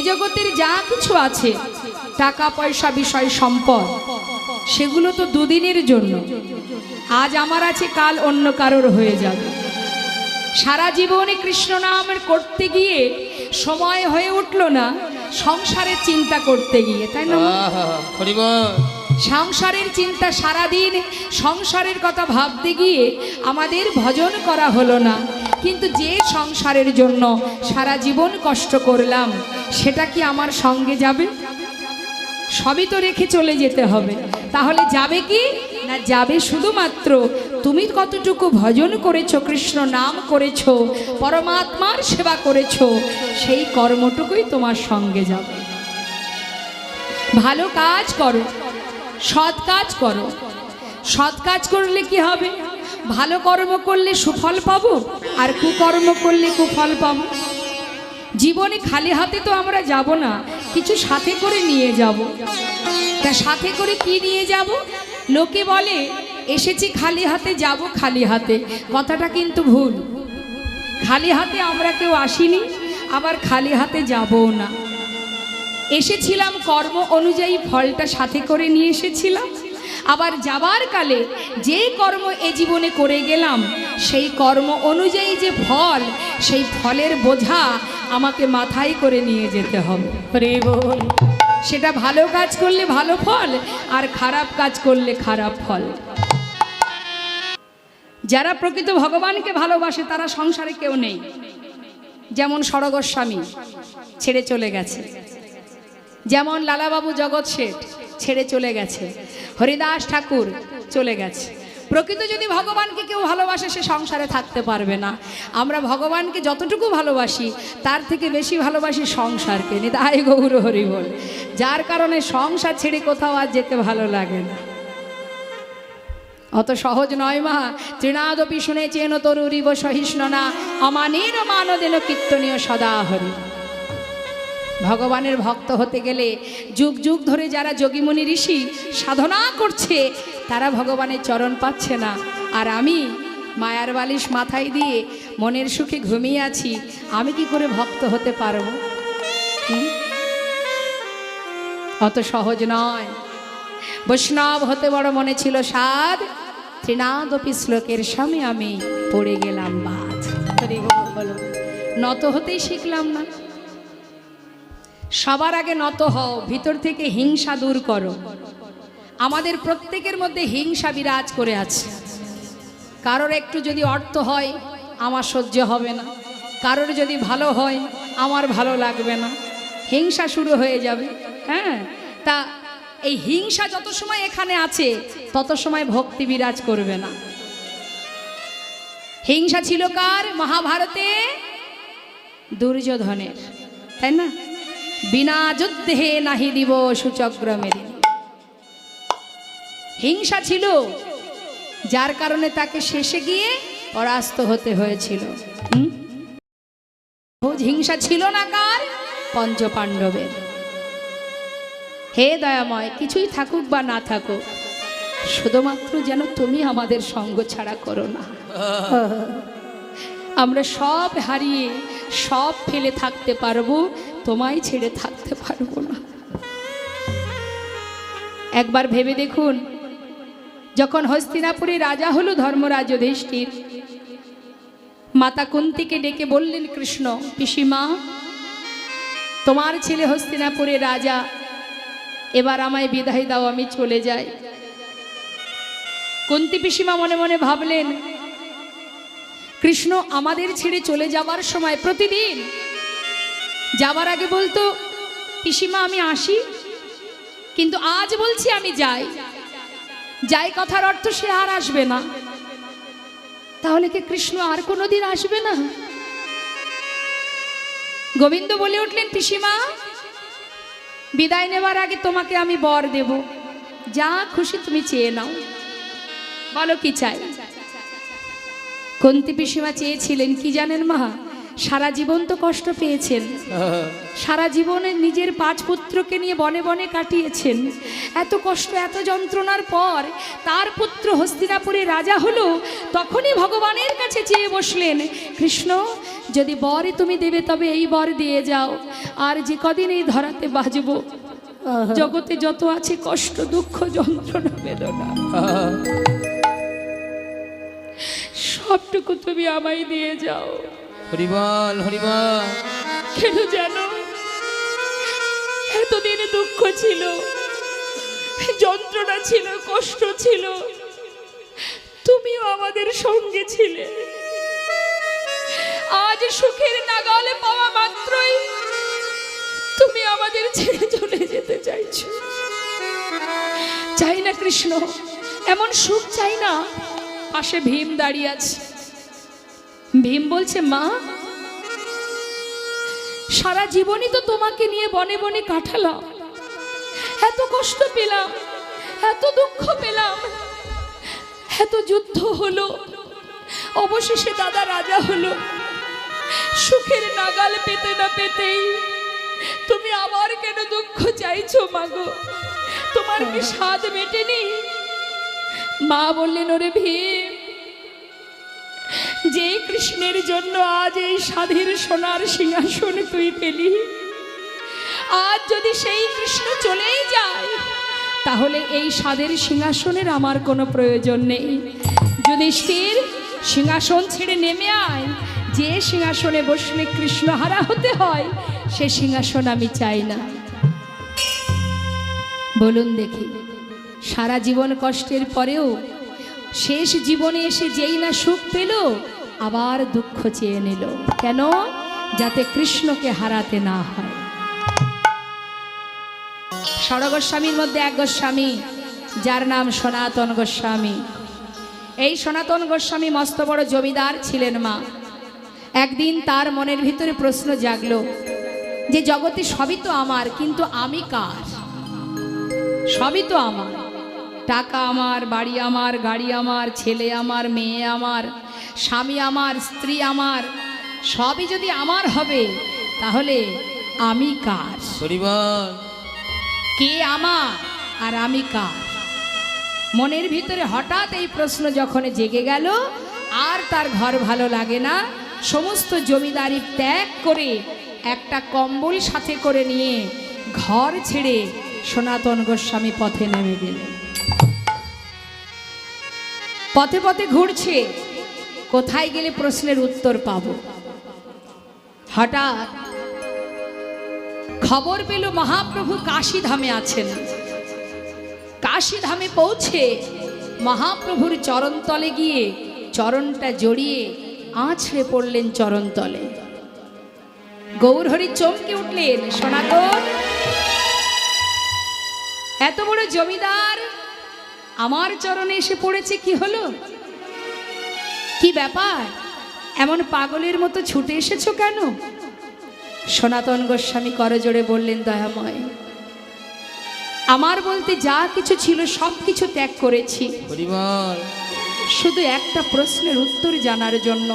জগতের যা কিছু আছে, টাকা পয়সা বিষয় সম্পদ, সেগুলো তো দুদিনের জন্য। আজ আমার আছে, কাল অন্য কারোর হয়ে যাবে। সারা জীবনে কৃষ্ণ নাম করতে গিয়ে সময় হয়ে উঠল না সংসারের চিন্তা করতে গিয়ে, তাই না? সংসারের চিন্তা, সারাদিন সংসারের কথা ভাবতে গিয়ে আমাদের ভজন করা হলো না। কিন্তু যে সংসারের জন্য সারা জীবন কষ্ট করলাম, সেটা কি আমার সঙ্গে যাবে? সবই তো রেখে চলে যেতে হবে। তাহলে যাবে কি না, যাবে শুধুমাত্র তুমি কতটুকু ভজন করেছো, কৃষ্ণ নাম করেছো, পরমাত্মার সেবা করেছো, সেই কর্মটুকুই তোমার সঙ্গে যাবে। ভালো কাজ করো, সৎ কাজ করো। সৎ কাজ করলে কি হবে? ভালো কর্ম করলে সুফল পাবো, আর কুকর্ম করলে কুফল পাবো। জীবনে খালি হাতে তো আমরা যাব না, কিছু সাথে করে নিয়ে যাব। তা সাথে করে কি নিয়ে যাব? লোকে বলে এসেছি খালি হাতে, যাব খালি হাতে। কথাটা কিন্তু ভুল। খালি হাতে আমরা কেউ আসিনি, আবার খালি হাতে যাবও না। এসেছিলাম কর্ম অনুযায়ী, ফলটা সাথে করে নিয়ে এসেছিলাম। আবার যাবার কালে যে কর্ম এ জীবনে করে গেলাম, সেই কর্ম অনুযায়ী যে ফল, সেই ফলের বোঝা আমাকে মাথায় করে নিয়ে যেতে হবে। সেটা ভালো কাজ করলে ভালো ফল, আর খারাপ কাজ করলে খারাপ ফল। যারা প্রকৃত ভগবানকে ভালোবাসে তারা সংসারে কেউ নেই। যেমন সরগ গোস্বামী ছেড়ে চলে গেছে, যেমন লালাবাবু জগৎ শেঠ ছেড়ে চলে গেছে, হরিদাস ঠাকুর চলে গেছে। প্রকৃত যদি ভগবানকে কেউ ভালোবাসে, সে সংসারে থাকতে পারবে না। আমরা ভগবানকে যতটুকু ভালোবাসি, তার থেকে বেশি ভালোবাসি সংসারকে। নিতাই গৌর হরি বল। যার কারণে সংসার ছেড়ে কোথাও আর যেতে ভালো লাগে না। অত সহজ নয় মা। তৃণাদপি শুনে চেন তরুরিব সহিষ্ণ না, অমানের মানদেন কীর্তনীয় সদা হরি। ভগবানের ভক্ত হতে গেলে যুগ যুগ ধরে যারা যোগীমণি ঋষি সাধনা করছে, তারা ভগবানের চরণ পাচ্ছে না। আর আমি মায়ার বালিশ মাথায় দিয়ে মনের সুখে ঘুমিয়ে আছি, আমি কি করে ভক্ত হতে পারবো? অত সহজ নয়। বৈষ্ণব হতে বড় মনে ছিল সাধ, তৃণাদপি শ্লোকের সামনে আমি পড়ে গেলাম বাদ। নত হতেই শিখলাম না। সবার আগে নত হও, ভিতর থেকে হিংসা দূর করো। আমাদের প্রত্যেকের মধ্যে হিংসা বিরাজ করে আছে। কারোর একটু যদি অর্থ হয়, আমার সহ্য হবে না। কারোর যদি ভালো হয়, আমার ভালো লাগবে না। হিংসা শুরু হয়ে যাবে। হ্যাঁ, তা এই হিংসা যত সময় এখানে আছে, তত সময় ভক্তি বিরাজ করবে না। হিংসা ছিল কার? মহাভারতে দুর্যোধনের, তাই না? বিনা যুদ্ধে নাহি দিব সুচক্রমের। হিংসা ছিল, যার কারণে তাকে শেষে গিয়ে পরাস্ত হতে হয়েছিল। হিংসা ছিল না কার? পঞ্চপাণ্ডবের। হে দয়াময়, কিছুই থাকুক বা না থাকুক, শুধুমাত্র যেন তুমি আমাদের সঙ্গ ছাড়া করো না। আমরা সব হারিয়ে সব ফেলে থাকতে পারবো, তোমায় ছেড়ে থাকতে পারবো না। একবার ভেবে দেখুন, যখন হস্তিনাপুরে রাজা হলো ধর্মরাজ যুধিষ্ঠির, মাতা কুন্তিকে ডেকে বললেন কৃষ্ণ, পিসিমা, তোমার ছেলে হস্তিনাপুরে রাজা, এবার আমায় বিদায় দাও, আমি চলে যাই। কুন্তি পিসিমা মনে মনে ভাবলেন, কৃষ্ণ আমাদের ছেড়ে চলে যাবার সময় প্রতিদিন যাবার আগে বলতো, পিসিমা আমি আসি, কিন্তু আজ বলছি আমি যাই। যাই কথার অর্থ সে আর আসবে না। তাহলে কি কৃষ্ণ আর কোনোদিন আসবে না? গোবিন্দ বলে উঠলেন, পিসিমা, বিদায় নেবার আগে তোমাকে আমি বর দেব, যা খুশি তুমি চেয়ে নাও, বলো কি চাই। কুন্তি পিসিমা চেয়েছিলেন কি জানেন মা? সারা জীবন তো কষ্ট পেয়েছেন, সারা জীবনে নিজের 5 পুত্রকে নিয়ে বনে বনে কাটিয়েছেন। এত কষ্ট এত যন্ত্রণার পর তার পুত্র হস্তিনাপুরে রাজা হলো, তখনই ভগবানের কাছে চেয়ে বসলেন, কৃষ্ণ যদি বরই তুমি দেবে তবে এই বর দিয়ে যাও, আর যে কদিন এই ধরাতে বাজবো জগতে যত আছে কষ্ট দুঃখ যন্ত্রণা বেদনা সবটুকু তুমি আমায় দিয়ে যাও। হরিবল হরিবল। কেন জানো, এতদিন দুঃখ ছিল, যন্ত্রণা ছিল, কষ্ট ছিল, তুমিও আমাদের সঙ্গে ছিলে। আজ সুখের নাগালে পাওয়া মাত্রই তুমি আমাদের ছেড়ে চলে যেতে চাইছো। চাই না কৃষ্ণ, এমন সুখ চাই না। পাশে ভীম দাঁড়িয়ে আছে। ভীম বলছে, মা সারা জীবনই তো তোমাকে নিয়ে বনে বনে কাটালাম, এত কষ্ট পেলাম, এত দুঃখ পেলাম, এত যুদ্ধ হলো, অবশেষে দাদা রাজা হলো। সুখের নাগাল পেতে না পেতেই তুমি আবার কেন দুঃখ চাইছো মাগো? তোমার কি স্বাদ মেটেনি? মা বললেন, ওরে ভীম, যে কৃষ্ণের জন্য আজ এই স্বাধীর সোনার সিংহাসন তুই পেলি, আজ যদি সেই কৃষ্ণ চলেই যায় তাহলে এই স্বাদের সিংহাসনের আমার কোনো প্রয়োজন নেই। যুধিষ্ঠির, সিংহাসন ছেড়ে নেমে আয়। যে সিংহাসনে বসলে কৃষ্ণহারা হতে হয় সে সিংহাসন আমি চাই না। বলুন দেখি, সারা জীবন কষ্টের পরেও শেষ জীবনে এসে যেই না সুখ পেল, আবার দুঃখ চেয়ে নিল। কেন? যাতে কৃষ্ণকে হারাতে না হয়। ষড়গোস্বামীর মধ্যে এক গোস্বামী, যার নাম সনাতন গোস্বামী। এই সনাতন গোস্বামী মস্ত বড় জমিদার ছিলেন মা। একদিন তার মনের ভিতরে প্রশ্ন জাগলো যে জগতে সবই তো আমার, কিন্তু আমি কার? সবই তো আমার, টাকা আমার, বাড়ি আমার, গাড়ি আমার, ছেলে আমার, মেয়ে আমার, স্বামী আমার, স্ত্রী আমার, সবই যদি আমার হবে তাহলে আমি কার? কে আমার আর আমি কার? মনের ভিতরে হঠাৎ এই প্রশ্ন যখন জেগে গেল, আর তার ঘর ভালো লাগে না, সমস্ত জমিদারি ত্যাগ করে একটা কম্বল সাথে করে নিয়ে ঘর ছেড়ে সনাতন গোস্বামী পথে নেমে গেলেন। পথে পথে ঘুরছে, কোথায় গেলে প্রশ্নের উত্তর পাব। হঠাৎ খবর পেল মহাপ্রভু কাশী ধামে আছেন। কাশী ধামে পৌঁছে মহাপ্রভুর চরণতলে গিয়ে চরণটা জড়িয়ে আছড়ে পড়লেন চরণতলে। গৌরহরি চমকে উঠলেন, সনাতন, এত বড় জমিদার আমার চরণে এসে পড়েছে, কি হলো? কি ব্যাপার? এমন পাগলের মতো ছুটে এসেছো কেন? সনাতন গোস্বামী করজোড়ে বললেন, দয়াময়, আমার বলতে যা কিছু ছিল সব কিছু ত্যাগ করেছি, শুধু একটা প্রশ্নের উত্তর জানার জন্য।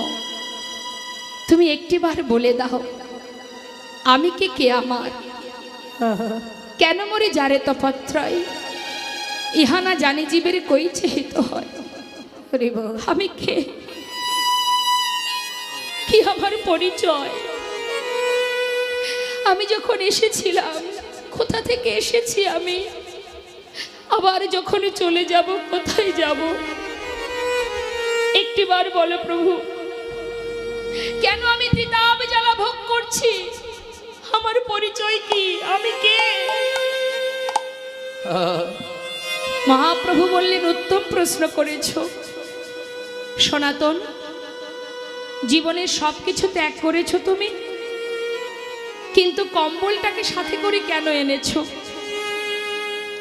তুমি একটিবার বলে দাও, আমি কে আমার? কেন মরি যারে তপত্রয়, ইহানা জানি জীবের কই চেহিত হয়। আমি কে? কি আমার পরিচয়? আমি যখন এসেছিলাম কোথা থেকে এসেছি আমি, আবার যখন চলে যাব কোথায় যাব? একটিবার বলো প্রভু, কেন আমি ত্রিতাপ জ্বালা ভোগ করছি? আমার পরিচয় কি? আমি কে? মহাপ্রভু বললেন, উত্তম প্রশ্ন করেছ সনাতন। জীবনের সবকিছু ত্যাগ করেছো তুমি, কিন্তু কম্বলটাকে সাথে করে কেন এনেছো?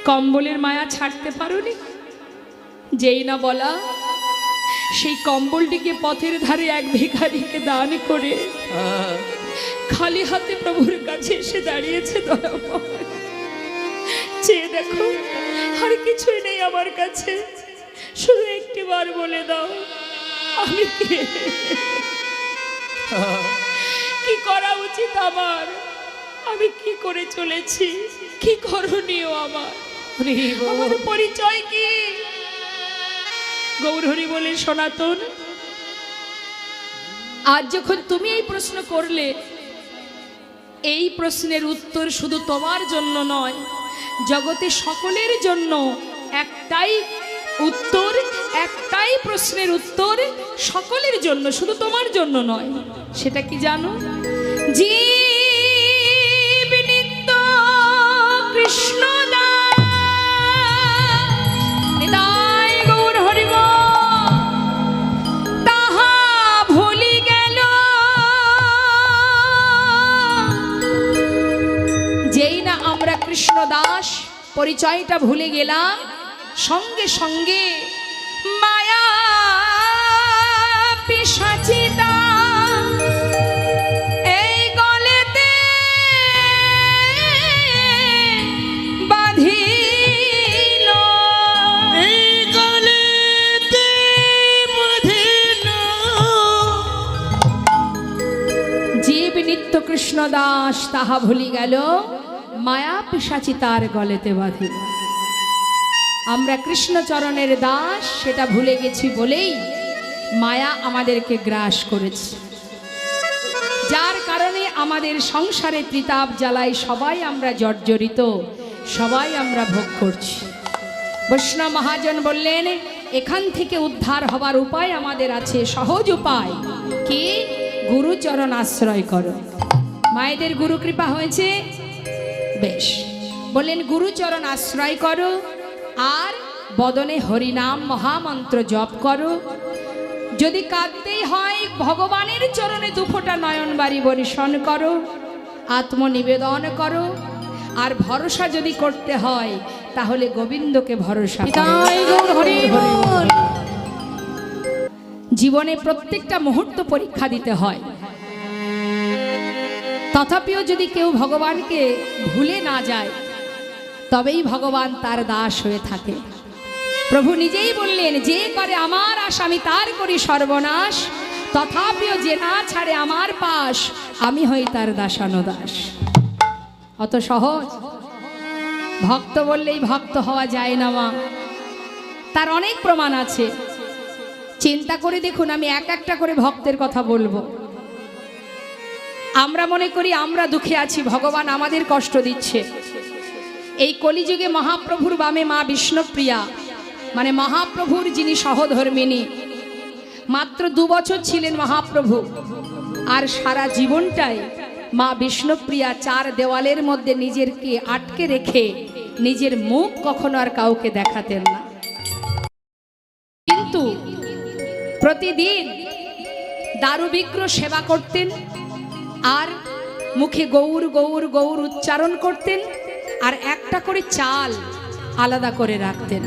কম্বলের মায়া ছাড়তে পারোনি? যেই না বলা, সেই কম্বলটিকে পথের ধারে এক ভিখারিকে দান করে খালি হাতে প্রভুর কাছে এসে দাঁড়িয়েছে। চেয়ে দেখো, আর কিছুই নেই আমার কাছে, শুধু একটিবার বলে দাও আমি কে। কি করা উচিত আমার? আমি কি করে চলেছি? কি করণীয় আমার? আমার পরিচয় কি? গৌরহরি বলে, সনাতন, আজ যখন তুমি এই প্রশ্ন করলে, এই প্রশ্নের উত্তর শুধু তোমার জন্য নয়, জগতে সকলের জন্য একটাই উত্তর, একটাই প্রশ্নের উত্তর সকলের জন্য, শুধু তোমার জন্য নয়। সেটা কি জানো? জীব নিত্য কৃষ্ণ নিতাই গৌর হরিব তাহা ভুলি গেল। যেই না আমরা কৃষ্ণ দাস পরিচয়টা ভুলে গেলাম, সঙ্গে সঙ্গে মায়া পিশাচিতা এই গলেতে বাঁধিল, এই গলেতে বাঁধিল। জীব নিত্য কৃষ্ণ দাস তাহা ভুলি গেল, মায়া পিশাচি তার গলেতে বাঁধিল। আমরা কৃষ্ণচরণের দাস সেটা ভুলে গেছি বলেই মায়া আমাদেরকে গ্রাস করেছে, যার কারণে আমাদের সংসারে ত্রিতাপ জ্বালায় সবাই আমরা জর্জরিত, সবাই আমরা ভোগ করছি। বৈষ্ণব মহাজন বললেন, এখান থেকে উদ্ধার হবার উপায় আমাদের আছে, সহজ উপায় কি? গুরুচরণ আশ্রয় করো। মায়েদের গুরু কৃপা হয়েছে, বেশ। বললেন গুরুচরণ আশ্রয় করো, আর বদনে হরিনাম মহামন্ত্র জপ করো। যদি কাঁদতেই হয় ভগবানের চরণে দুফোঁটা নয়নবাড়ি বর্ষণ করো, আত্মনিবেদন করো। আর ভরসা যদি করতে হয় তাহলে গোবিন্দকে ভরসা করো। জীবনে প্রত্যেকটা মুহূর্ত পরীক্ষা দিতে হয়, তথাপিও যদি কেউ ভগবানকে ভুলে না যায় তবেই ভগবান তার দাস হয়ে থাকে। প্রভু নিজেই বললেন, যে করে আমার আশ আমি তার করি সর্বনাশ, তথাপিও যে না ছাড়ে আমার পাশ আমি হই তার দাসানুদাস। অত সহজ? ভক্ত বললেই ভক্ত হওয়া যায় না মা, তার অনেক প্রমাণ আছে। চিন্তা করে দেখুন, আমি এক একটা করে ভক্তের কথা বলবো। আমরা মনে করি আমরা দুঃখে আছি, ভগবান আমাদের কষ্ট দিচ্ছে। এই কলিযুগে মহাপ্রভুর বামে মা বিষ্ণুপ্রিয়া, মানে মহাপ্রভুর যিনি সহধর্মিনী, মাত্র 2 বছর ছিলেন মহাপ্রভু, আর সারা জীবনটাই মা বিষ্ণুপ্রিয়া 4 দেওয়ালের মধ্যে নিজেরকে আটকে রেখে নিজের মুখ কখনো আর কাউকে দেখাতেন না। কিন্তু প্রতিদিন দারুবিগ্রহ সেবা করতেন, আর মুখে গৌর গৌর গৌর উচ্চারণ করতেন, আর একটা করে চাল আলাদা করে রাখতেন।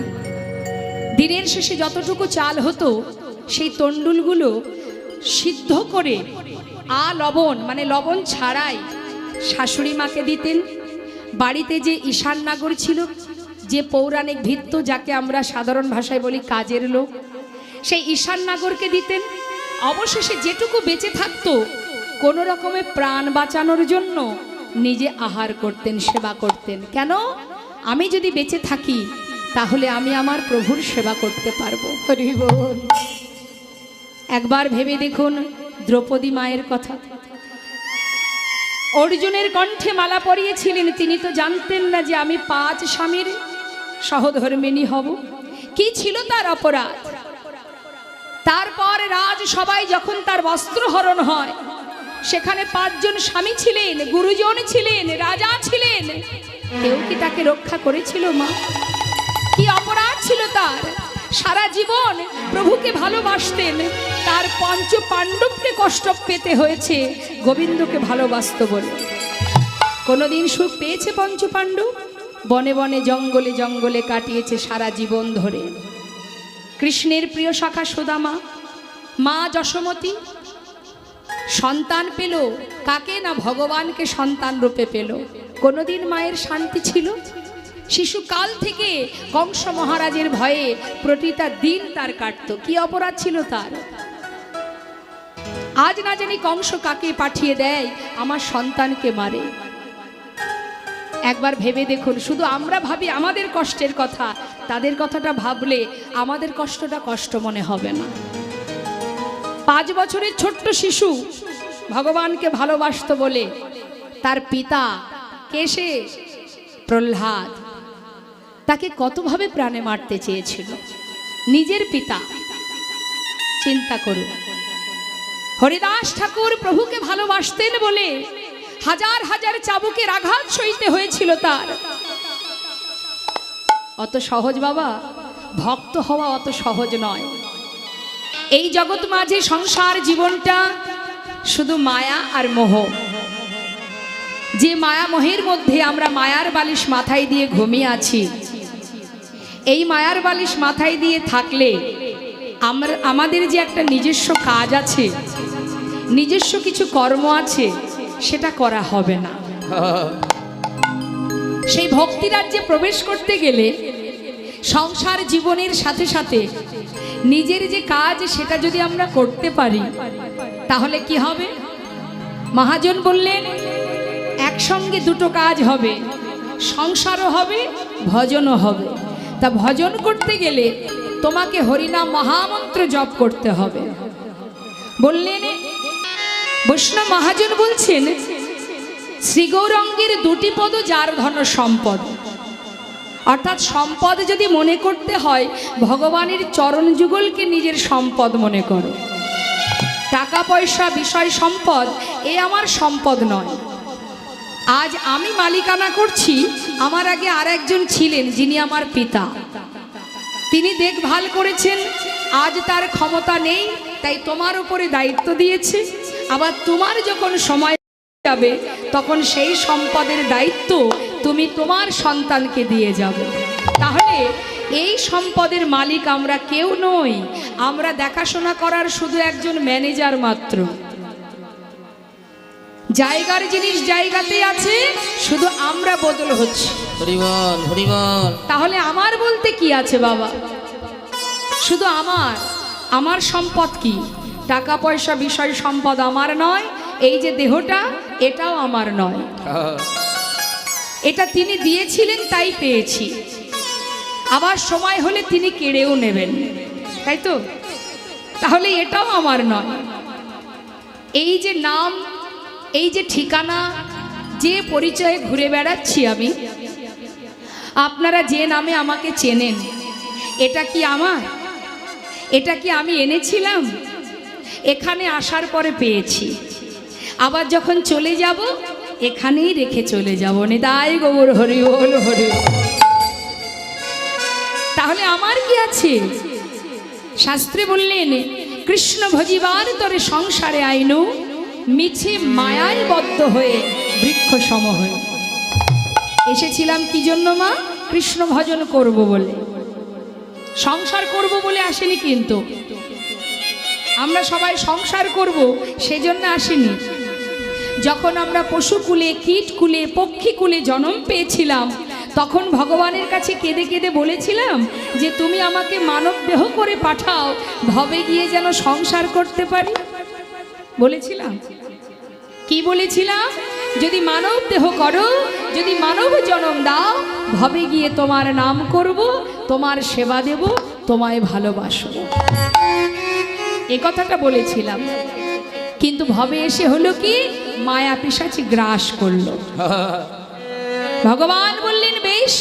দিনের শেষে যতটুকু চাল হতো সেই তণ্ডুলগুলো সিদ্ধ করে লবণ, মানে লবণ ছাড়াই শাশুড়ি মাকে দিতেন। বাড়িতে যে ঈশান নাগর ছিল, যে পৌরাণিক ভিত্ত, যাকে আমরা সাধারণ ভাষায় বলি কাজের লোক, সেই ঈশান নাগরকে দিতেন। অবশেষে যেটুকু বেঁচে থাকতো কোনো রকমে প্রাণ বাঁচানোর জন্য নিজে আহার করতেন, সেবা করতেন। কেন? আমি যদি বেঁচে থাকি তাহলে আমি আমার প্রভুর সেবা করতে পারবো। হরি বল। একবার ভেবে দেখুন দ্রৌপদী মায়ের কথা। অর্জুনের কণ্ঠে মালা পরিয়েছিলেন, তিনি তো জানতেন না যে আমি 5 স্বামীর সহধর্মিণী হব। কি ছিল তার অপরাধ? তারপর রাজসভায় যখন তার বস্ত্রহরণ হয়, সেখানে 5 জন স্বামী ছিলেন, গুরুজন ছিলেন, রাজা ছিলেন, কেউ কি তাকে রক্ষা করেছিল মা? কি অপরাধ ছিল তার? সারা জীবন প্রভুকে ভালোবাসতেন, তার 5 পাণ্ডবকে কষ্ট পেতে হয়েছে গোবিন্দকে ভালোবাসত বলে। কোনোদিন সুখ পেয়েছে 5 পাণ্ডব? বনে বনে জঙ্গলে জঙ্গলে কাটিয়েছে সারা জীবন ধরে। কৃষ্ণের প্রিয় সখা সুদামা, মা যশোমতী সন্তান পেল কাকে? না ভগবানকে সন্তান রূপে পেল। কোনোদিন মায়ের শান্তি ছিল? শিশুকাল থেকে কংস মহারাজের ভয়ে প্রতিটা দিন তার কাটত। কি অপরাধ ছিল তার? আজ না জানি কংস কাকে পাঠিয়ে দেয় আমার সন্তানকে মারে। একবার ভেবে দেখুন, শুধু আমরা ভাবি আমাদের কষ্টের কথা, তাদের কথাটা ভাবলে আমাদের কষ্টটা কষ্ট মনে হবে না। 5 বছরের ছোট্ট শিশু ভগবানকে ভালোবাসতো বলে তার পিতা কেশে প্রহ্লাদ তাকে কতভাবে প্রাণে মারতে চেয়েছিল, নিজের পিতা। চিন্তা করুন, হরিদাস ঠাকুর প্রভুকে ভালোবাসতেন বলে হাজার হাজার চাবুকের আঘাত সইতে হয়েছিল তার। অত সহজ বাবা, ভক্ত হওয়া অত সহজ নয়। এই জগৎ মাঝে সংসার জীবনটা শুধু মায়া আর মোহ। যে মায়া মোহের মধ্যে আমরা মায়ার বালিশ মাথায় দিয়ে ঘুমিয়ে আছি, এই মায়ার বালিশ মাথায় দিয়ে থাকলে আমাদের যে একটা নিজস্ব কাজ আছে, নিজস্ব কিছু কর্ম আছে, সেটা করা হবে না। সেই ভক্তি রাজ্যে প্রবেশ করতে গেলে সংসার জীবনের সাথে সাথে নিজের যে কাজ সেটা যদি আমরা করতে পারি তাহলে কি হবে? মহাজন বললেন একসঙ্গে দুটো কাজ হবে, সংসারও হবে, ভজনও হবে। তা ভজন করতে গেলে তোমাকে হরিনাম মহামন্ত্র জপ করতে হবে। বললেন বৈষ্ণব মহাজন বলছেন শ্রী গৌরাঙ্গের 2টি পদ যার ধন সম্পদ। অর্থাৎ সম্পদ যদি মনে করতে হয়, ভগবানের চরণ যুগলকে নিজের সম্পদ মনে করো। টাকা পয়সা বিষয় সম্পদ এ আমার সম্পদ নয়। আজ আমি মালিকানা করছি, আমার আগে আর একজন ছিলেন যিনি আমার পিতা, তিনি দেখভাল করেছেন। আজ তার ক্ষমতা নেই, তাই তোমার উপরে দায়িত্ব দিয়েছে। আবার তোমার যখন সময় যাবে তখন সেই সম্পদের দায়িত্ব তুমি তোমার সন্তানকে দিয়ে যাবে। তাহলে এই সম্পদের মালিক আমরা কেউ নই, আমরা দেখাশোনা করার শুধু একজন ম্যানেজার মাত্র। জায়গার জিনিস জায়গাতেই আছে, শুধু আমরা বদল হচ্ছে। হরি বল, হরি বল। তাহলে আমার বলতে কি আছে বাবা? শুধু আমার সম্পদ কি? টাকা পয়সা বিষয় সম্পদ আমার নয়, এই যে দেহটা এটাও আমার নয়। এটা তিনি দিয়েছিলেন তাই পেয়েছি, আবার সময় হলে তিনি কেড়েও নেবেন, তাই তো? তাহলে এটাও আমার নয়। এই যে নাম, এই যে ঠিকানা, যে পরিচয়ে ঘুরে বেড়াচ্ছি আমি, আপনারা যে নামে আমাকে চেনেন, এটা কি আমার? এটা কি আমি এনেছিলাম? এখানে আসার পরে পেয়েছি, আবার যখন চলে যাব এখানেই রেখে চলে যাব। নিতাই গৌর হরি বল, হরি বল। তাহলে আমার কি আছে? শাস্ত্রে বললেন কৃষ্ণ ভজিবার তরে সংসারে আইনু, মিছে মায়ায় বদ্ধ হয়ে বৃক্ষ সম হয়ে। এসেছিলাম কি জন্য মা? কৃষ্ণ ভজন করব বলে, সংসার করব বলে আসেনি। কিন্তু আমরা সবাই সংসার করব সেজন্য আসিনি। যখন আমরা পশুকুলে, কীটকুলে, পক্ষীকুলে জন্ম পেয়েছিলাম, তখন ভগবানের কাছে কেঁদে কেঁদে বলেছিলাম যে তুমি আমাকে মানব দেহ করে পাঠাও, ভবে গিয়ে যেন সংসার করতে পারি। বলেছিলাম কি? বলেছিলাম যদি মানব দেহ করো, যদি মানব জন্ম দাও, ভবে গিয়ে তোমার নাম করব, তোমার সেবা দেব, তোমায় ভালোবাসবো। এ কথাটা বলেছিলাম। কিন্তু ভবে এসে হলো কি? মায়া পিশাচি গ্রাস করলো। ভগবান বললেন বেশ,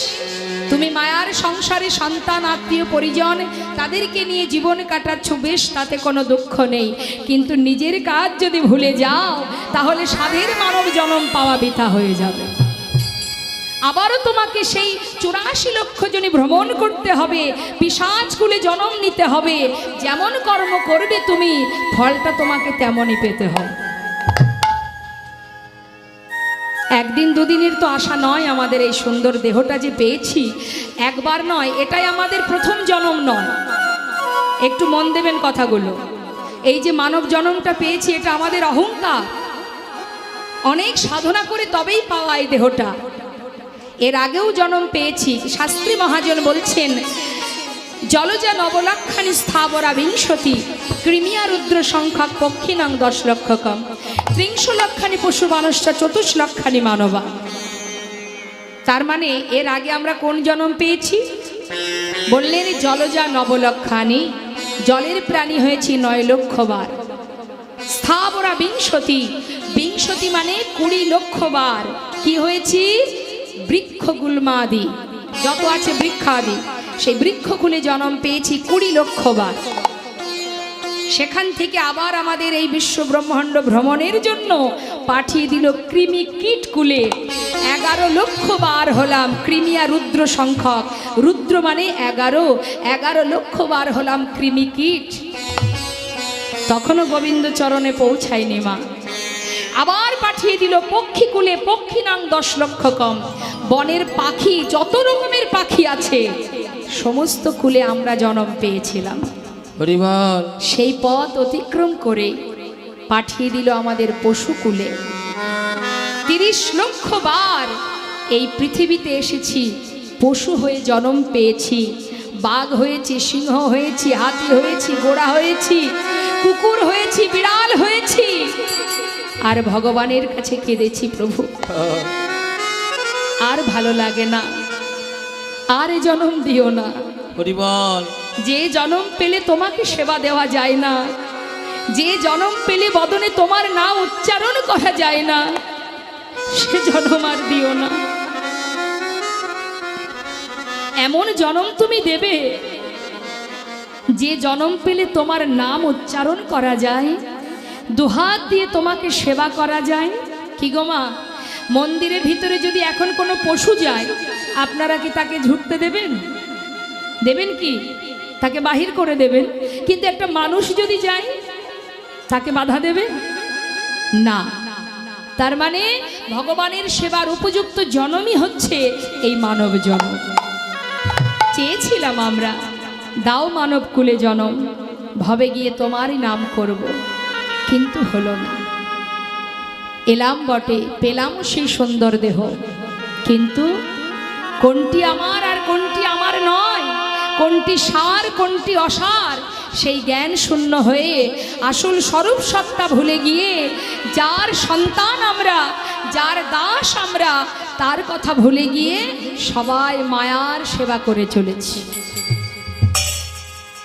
তুমি মায়ার সংসারে সন্তান, আত্মীয় পরিজন তাদেরকে নিয়ে জীবন কাটাচ্ছ, বেশ, তাতে কোনো দুঃখ নেই। কিন্তু নিজের কাজ যদি ভুলে যাও তাহলে সাধের মানব জন্ম পাওয়া বৃথা হয়ে যাবে। আবারও তোমাকে সেই 84 লক্ষ জনে ভ্রমণ করতে হবে, পিশাচকুলে জন্ম নিতে হবে। যেমন কর্ম করবে তুমি, ফলটা তোমাকে তেমনই পেতে হবে। একদিন দুদিনের তো আশা নয়। আমাদের এই সুন্দর দেহটা যে পেয়েছি, একবার নয়, এটাই আমাদের প্রথম জন্ম নয়। একটু মন দেবেন কথাগুলো। এই যে মানব জন্মটা পেয়েছি, এটা আমাদের অহংকার। অনেক সাধনা করে তবেই পাওয়া এই দেহটা। এর আগেও জন্ম পেয়েছি। শাস্ত্রী মহাজন বলছেন জলজা নবলক্ষানি স্থাবরা বিংশতি ক্রিমিয়া রুদ্র সংখ্যক পক্ষিনাং 10 লক্ষকম 30 লক্ষানি পশু মানুষটা 24 লক্ষানি মানবা। তার মানে এর আগে আমরা কোন জন্ম পেয়েছি? বললেন জলজা নবলক্ষানি, জলের প্রাণী হয়েছি 9 লক্ষ বার। স্থাবরা বিংশতি, বিংশতি মানে 20 লক্ষ বার কি হয়েছি? বৃক্ষ গুল্মাদি যত আছে বৃক্ষাদি, সেই বৃক্ষকুলে জন্ম পেয়েছি 20 লক্ষ বার। সেখান থেকে আবার আমাদের এই বিশ্ব ব্রহ্মাণ্ড ভ্রমণের জন্য পাঠিয়ে দিল কৃমি কীট কুলে। 11 লক্ষ বার হলাম কৃমিয়া রুদ্র সংখ্যক, রুদ্র মানে 11 লক্ষ বার হলাম কৃমি কীট। তখনও গোবিন্দ চরণে পৌঁছায়নি মা। আবার পাঠিয়ে দিল পক্ষীকুলে, পক্ষিনাং 10 লক্ষকম, বনের পাখি যত রকমের পাখি আছে সমস্ত কুলে আমরা জন্ম পেয়েছিলাম। হরিবল। সেই পথ অতিক্রম করে পাঠিয়ে দিল আমাদের পশুকুলে। 30 লক্ষ বার এই পৃথিবীতে এসেছি, পশু হয়ে জন্ম পেয়েছি, বাঘ হয়েছি, সিংহ হয়েছি, হাতি হয়েছি, ঘোড়া হয়েছি, কুকুর হয়েছি, বিড়াল হয়েছি, আর ভগবানের কাছে কেঁদেছি, প্রভু আর ভালো লাগে না, আর এ জন্ম দিও না। হরিবল। যে জন্ম পেলে তোমাকে সেবা দেওয়া যায় না, যে জন্ম পেলে বদনে তোমার নাম উচ্চারণ করা যায় না, সে জন্ম আর দিও না। এমন জন্ম তুমি দেবে যে জন্ম পেলে তোমার নাম উচ্চারণ করা যায়, দুহাত দিয়ে তোমাকে সেবা করা যায়। কি গো মা, মন্দিরের ভিতরে যদি এখন কোনো পশু যায়, আপনারা কি তাকে ঝুঁকতে দেবেন? দেবেন কি? তাকে বাহির করে দেবেন। কিন্তু একটা মানুষ যদি যায়, তাকে বাধা দেবে না। তার মানে ভগবানের সেবার উপযুক্ত জন্মই হচ্ছে এই মানব জন্ম। চেয়েছিলাম আমরা, দাও মানব কুলে জন্ম, ভবে গিয়ে তোমারই নাম করব, কিন্তু হলো না। এলাম বটে, পেলাম সেই সুন্দর দেহ, কিন্তু কোনটি আমার আর কোনটি আমার নয়, কোনটি সার কোনটি অসার, সেই জ্ঞান শূন্য হয়ে আসল স্বরূপ সত্তা ভুলে গিয়ে যার সন্তান আমরা, যার দাস আমরা, তার কথা ভুলে গিয়ে সবাই মায়ার সেবা করে চলেছি।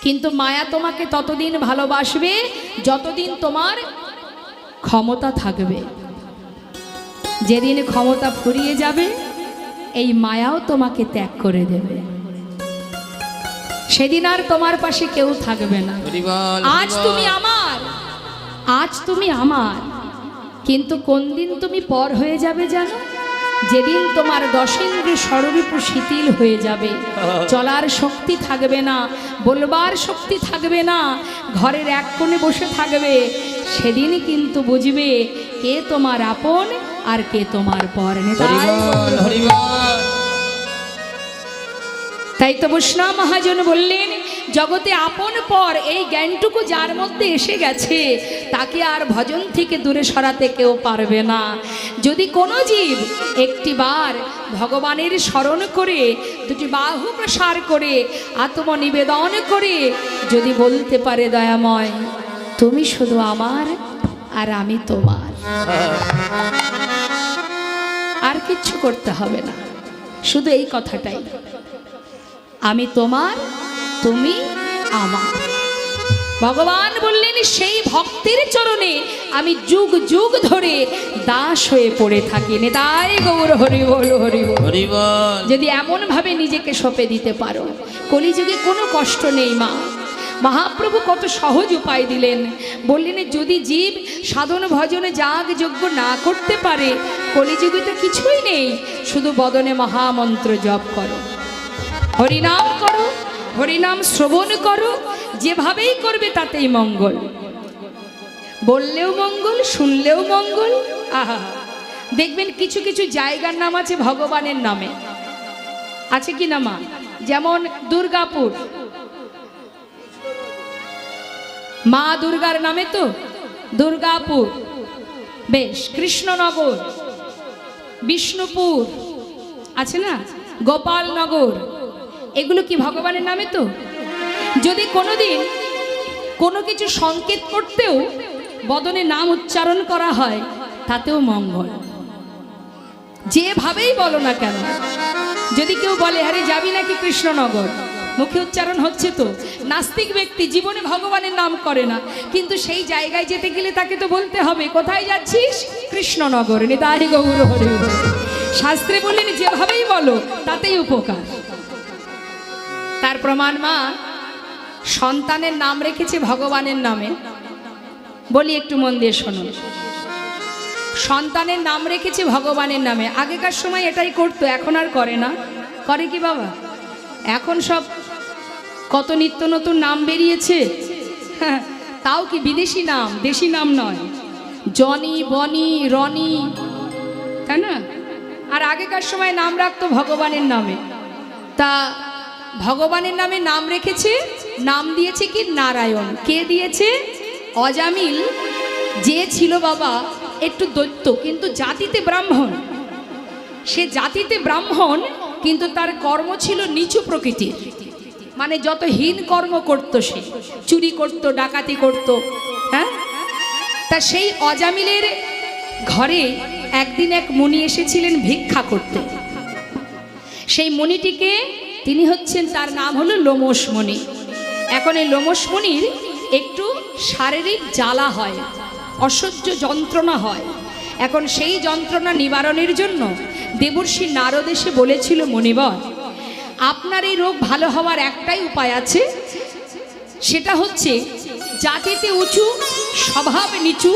কিন্তু মায়া তোমাকে ততদিন ভালোবাসবে যতদিন তোমার ক্ষমতা থাকবে। যেদিন ক্ষমতা ফুরিয়ে যাবে, এই মায়াও তোমাকে ত্যাগ করে দেবে, সেদিন আর তোমার পাশে কেউ থাকবে না। আজ তুমি আমার, আজ তুমি আমার, কিন্তু কোন দিন তুমি পর হয়ে যাবে জানো? যেদিন তোমার দশেন্দ্রে ষড়রূপ শিথিল হয়ে যাবে, চলার শক্তি থাকবে না, বলবার শক্তি থাকবে না, ঘরের এক কোণে বসে থাকবে, সেদিন কিন্তু বুঝবে কে তোমার আপন আর কে তোমার পর। তাই তো বৈষ্ণব মহাজন বললেন, জগতে আপন পর এই জ্ঞানটুকু যার মধ্যে এসে গেছে, তাকে আর ভজন থেকে দূরে সরাতে কেউ পারবে না। যদি কোনো জীব একটিবার ভগবানের স্মরণ করে, দুটি বাহু প্রসার করে, আত্মনিবেদন করে যদি বলতে পারে, দয়াময় তুমি শুধু আমার আর আমি তোমার, আর কিচ্ছু করতে হবে না, শুধু এই কথাটাই, আমি তোমার তুমি আমার। ভগবান বললেন, সেই ভক্তের চরণে আমি যুগ যুগ ধরে দাস হয়ে পড়ে থাকি। নেতাই গৌর হরি বল, হরি বল। যদি এমন ভাবে নিজেকে সঁপে দিতে পারো, কলিযুগে কোনো কষ্ট নেই মা। মহাপ্রভু কত সহজ উপায় দিলেন, বললেন যদি জীব সাধন ভজনে যাগ যজ্ঞ না করতে পারে, কলিযুগে তো কিছুই নেই, শুধু বদনে মহামন্ত্র জপ করো, হরিনাম করো, হরিনাম শ্রবণ করো, যেভাবেই করবে তাতেই মঙ্গল, বললেও মঙ্গল, শুনলেও মঙ্গল। আহা, দেখবেন কিছু কিছু জায়গার নাম আছে ভগবানের নামে, আছে কি না মা? যেমন দুর্গাপুর, মা দুর্গার নামে তো দুর্গাপুর, বেশ, কৃষ্ণনগর, বিষ্ণুপুর আছে না, গোপালনগর, এগুলো কি ভগবানের নামে তো? যদি কোনোদিন কোনো কিছু সংকেত করতেও বদনে নাম উচ্চারণ করা হয়, তাতেও মঙ্গল। যেভাবেই বলো না কেন, যদি কেউ বলে আরে যাবি নাকি কৃষ্ণনগর, মুখে উচ্চারণ হচ্ছে তো। নাস্তিক ব্যক্তি জীবনে ভগবানের নাম করে না, কিন্তু সেই জায়গায় যেতে গেলে তাকে তো বলতে হবে কোথায় যাচ্ছিস, কৃষ্ণনগর। নিতাই গৌর হরি। শাস্ত্রে বললেন যেভাবেই বলো তাতেই উপকার। তার প্রমাণ মা সন্তানের নাম রেখেছে ভগবানের নামে। বলি একটু মন দিয়ে শোনো। সন্তানের নাম রেখেছে ভগবানের নামে। আগেকার সময় এটাই করতো, এখন আর করে না। করে কি বাবা? এখন সব কত নিত্য নতুন নাম বেরিয়েছে, হ্যাঁ, তাও কি বিদেশি নাম, দেশি নাম নয়। জনি, বনি, রনি, তাই না? আর আগেকার সময় নাম রাখতো ভগবানের নামে। তা ভগবানের নামে নাম রেখেছে, নাম দিয়েছে কি নারায়ণ। কে দিয়েছে? অজামিল, যে ছিল বাবা একটু দৈত্য, কিন্তু জাতিতে ব্রাহ্মণ। সে জাতিতে ব্রাহ্মণ, কিন্তু তার কর্ম ছিল নিচু প্রকৃতির। মানে যত হীন কর্ম করত, সে চুরি করত, ডাকাতি করত। হ্যাঁ, তা সেই অজামিলের ঘরে একদিন এক মুনি এসেছিলেন ভিক্ষা করতে। সেই মুনিটিকে, তিনি হচ্ছেন, তার নাম হলো লোমশ মুনি। এখন এই লোমশ মুনির একটু শারীরিক জ্বালা হয়, অসহ্য যন্ত্রণা হয়। এখন সেই যন্ত্রণা নিবারণের জন্য দেবর্ষি নারদ এসে বলেছিল, মুনিবর, আপনার এই রোগ ভালো হওয়ার একটাই উপায় আছে, সেটা হচ্ছে জাতিতে উঁচু, স্বভাব নিচু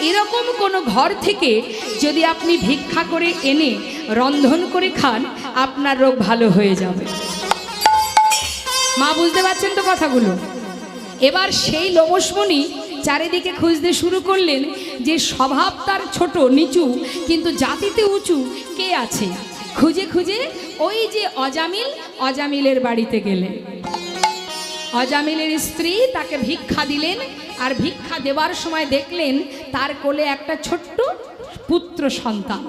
এরকম কোনো ঘর থেকে যদি আপনি ভিক্ষা করে এনে রন্ধন করে খান, আপনার রোগ ভালো হয়ে যাবে। মা বুঝতে পারছেন তো কথাগুলো? এবার সেই লোমশমণি চারিদিকে খুঁজতে শুরু করলেন যে স্বভাব তার ছোট নিচু, কিন্তু জাতিতে উঁচু কে আছে। খুঁজে খুঁজে ওই যে অজামিল, অজামিলের বাড়িতে গেলেন। অজামিলের স্ত্রী তাকে ভিক্ষা দিলেন, আর ভিক্ষা দেওয়ার সময় দেখলেন তার কোলে একটা ছোট্ট পুত্র সন্তান।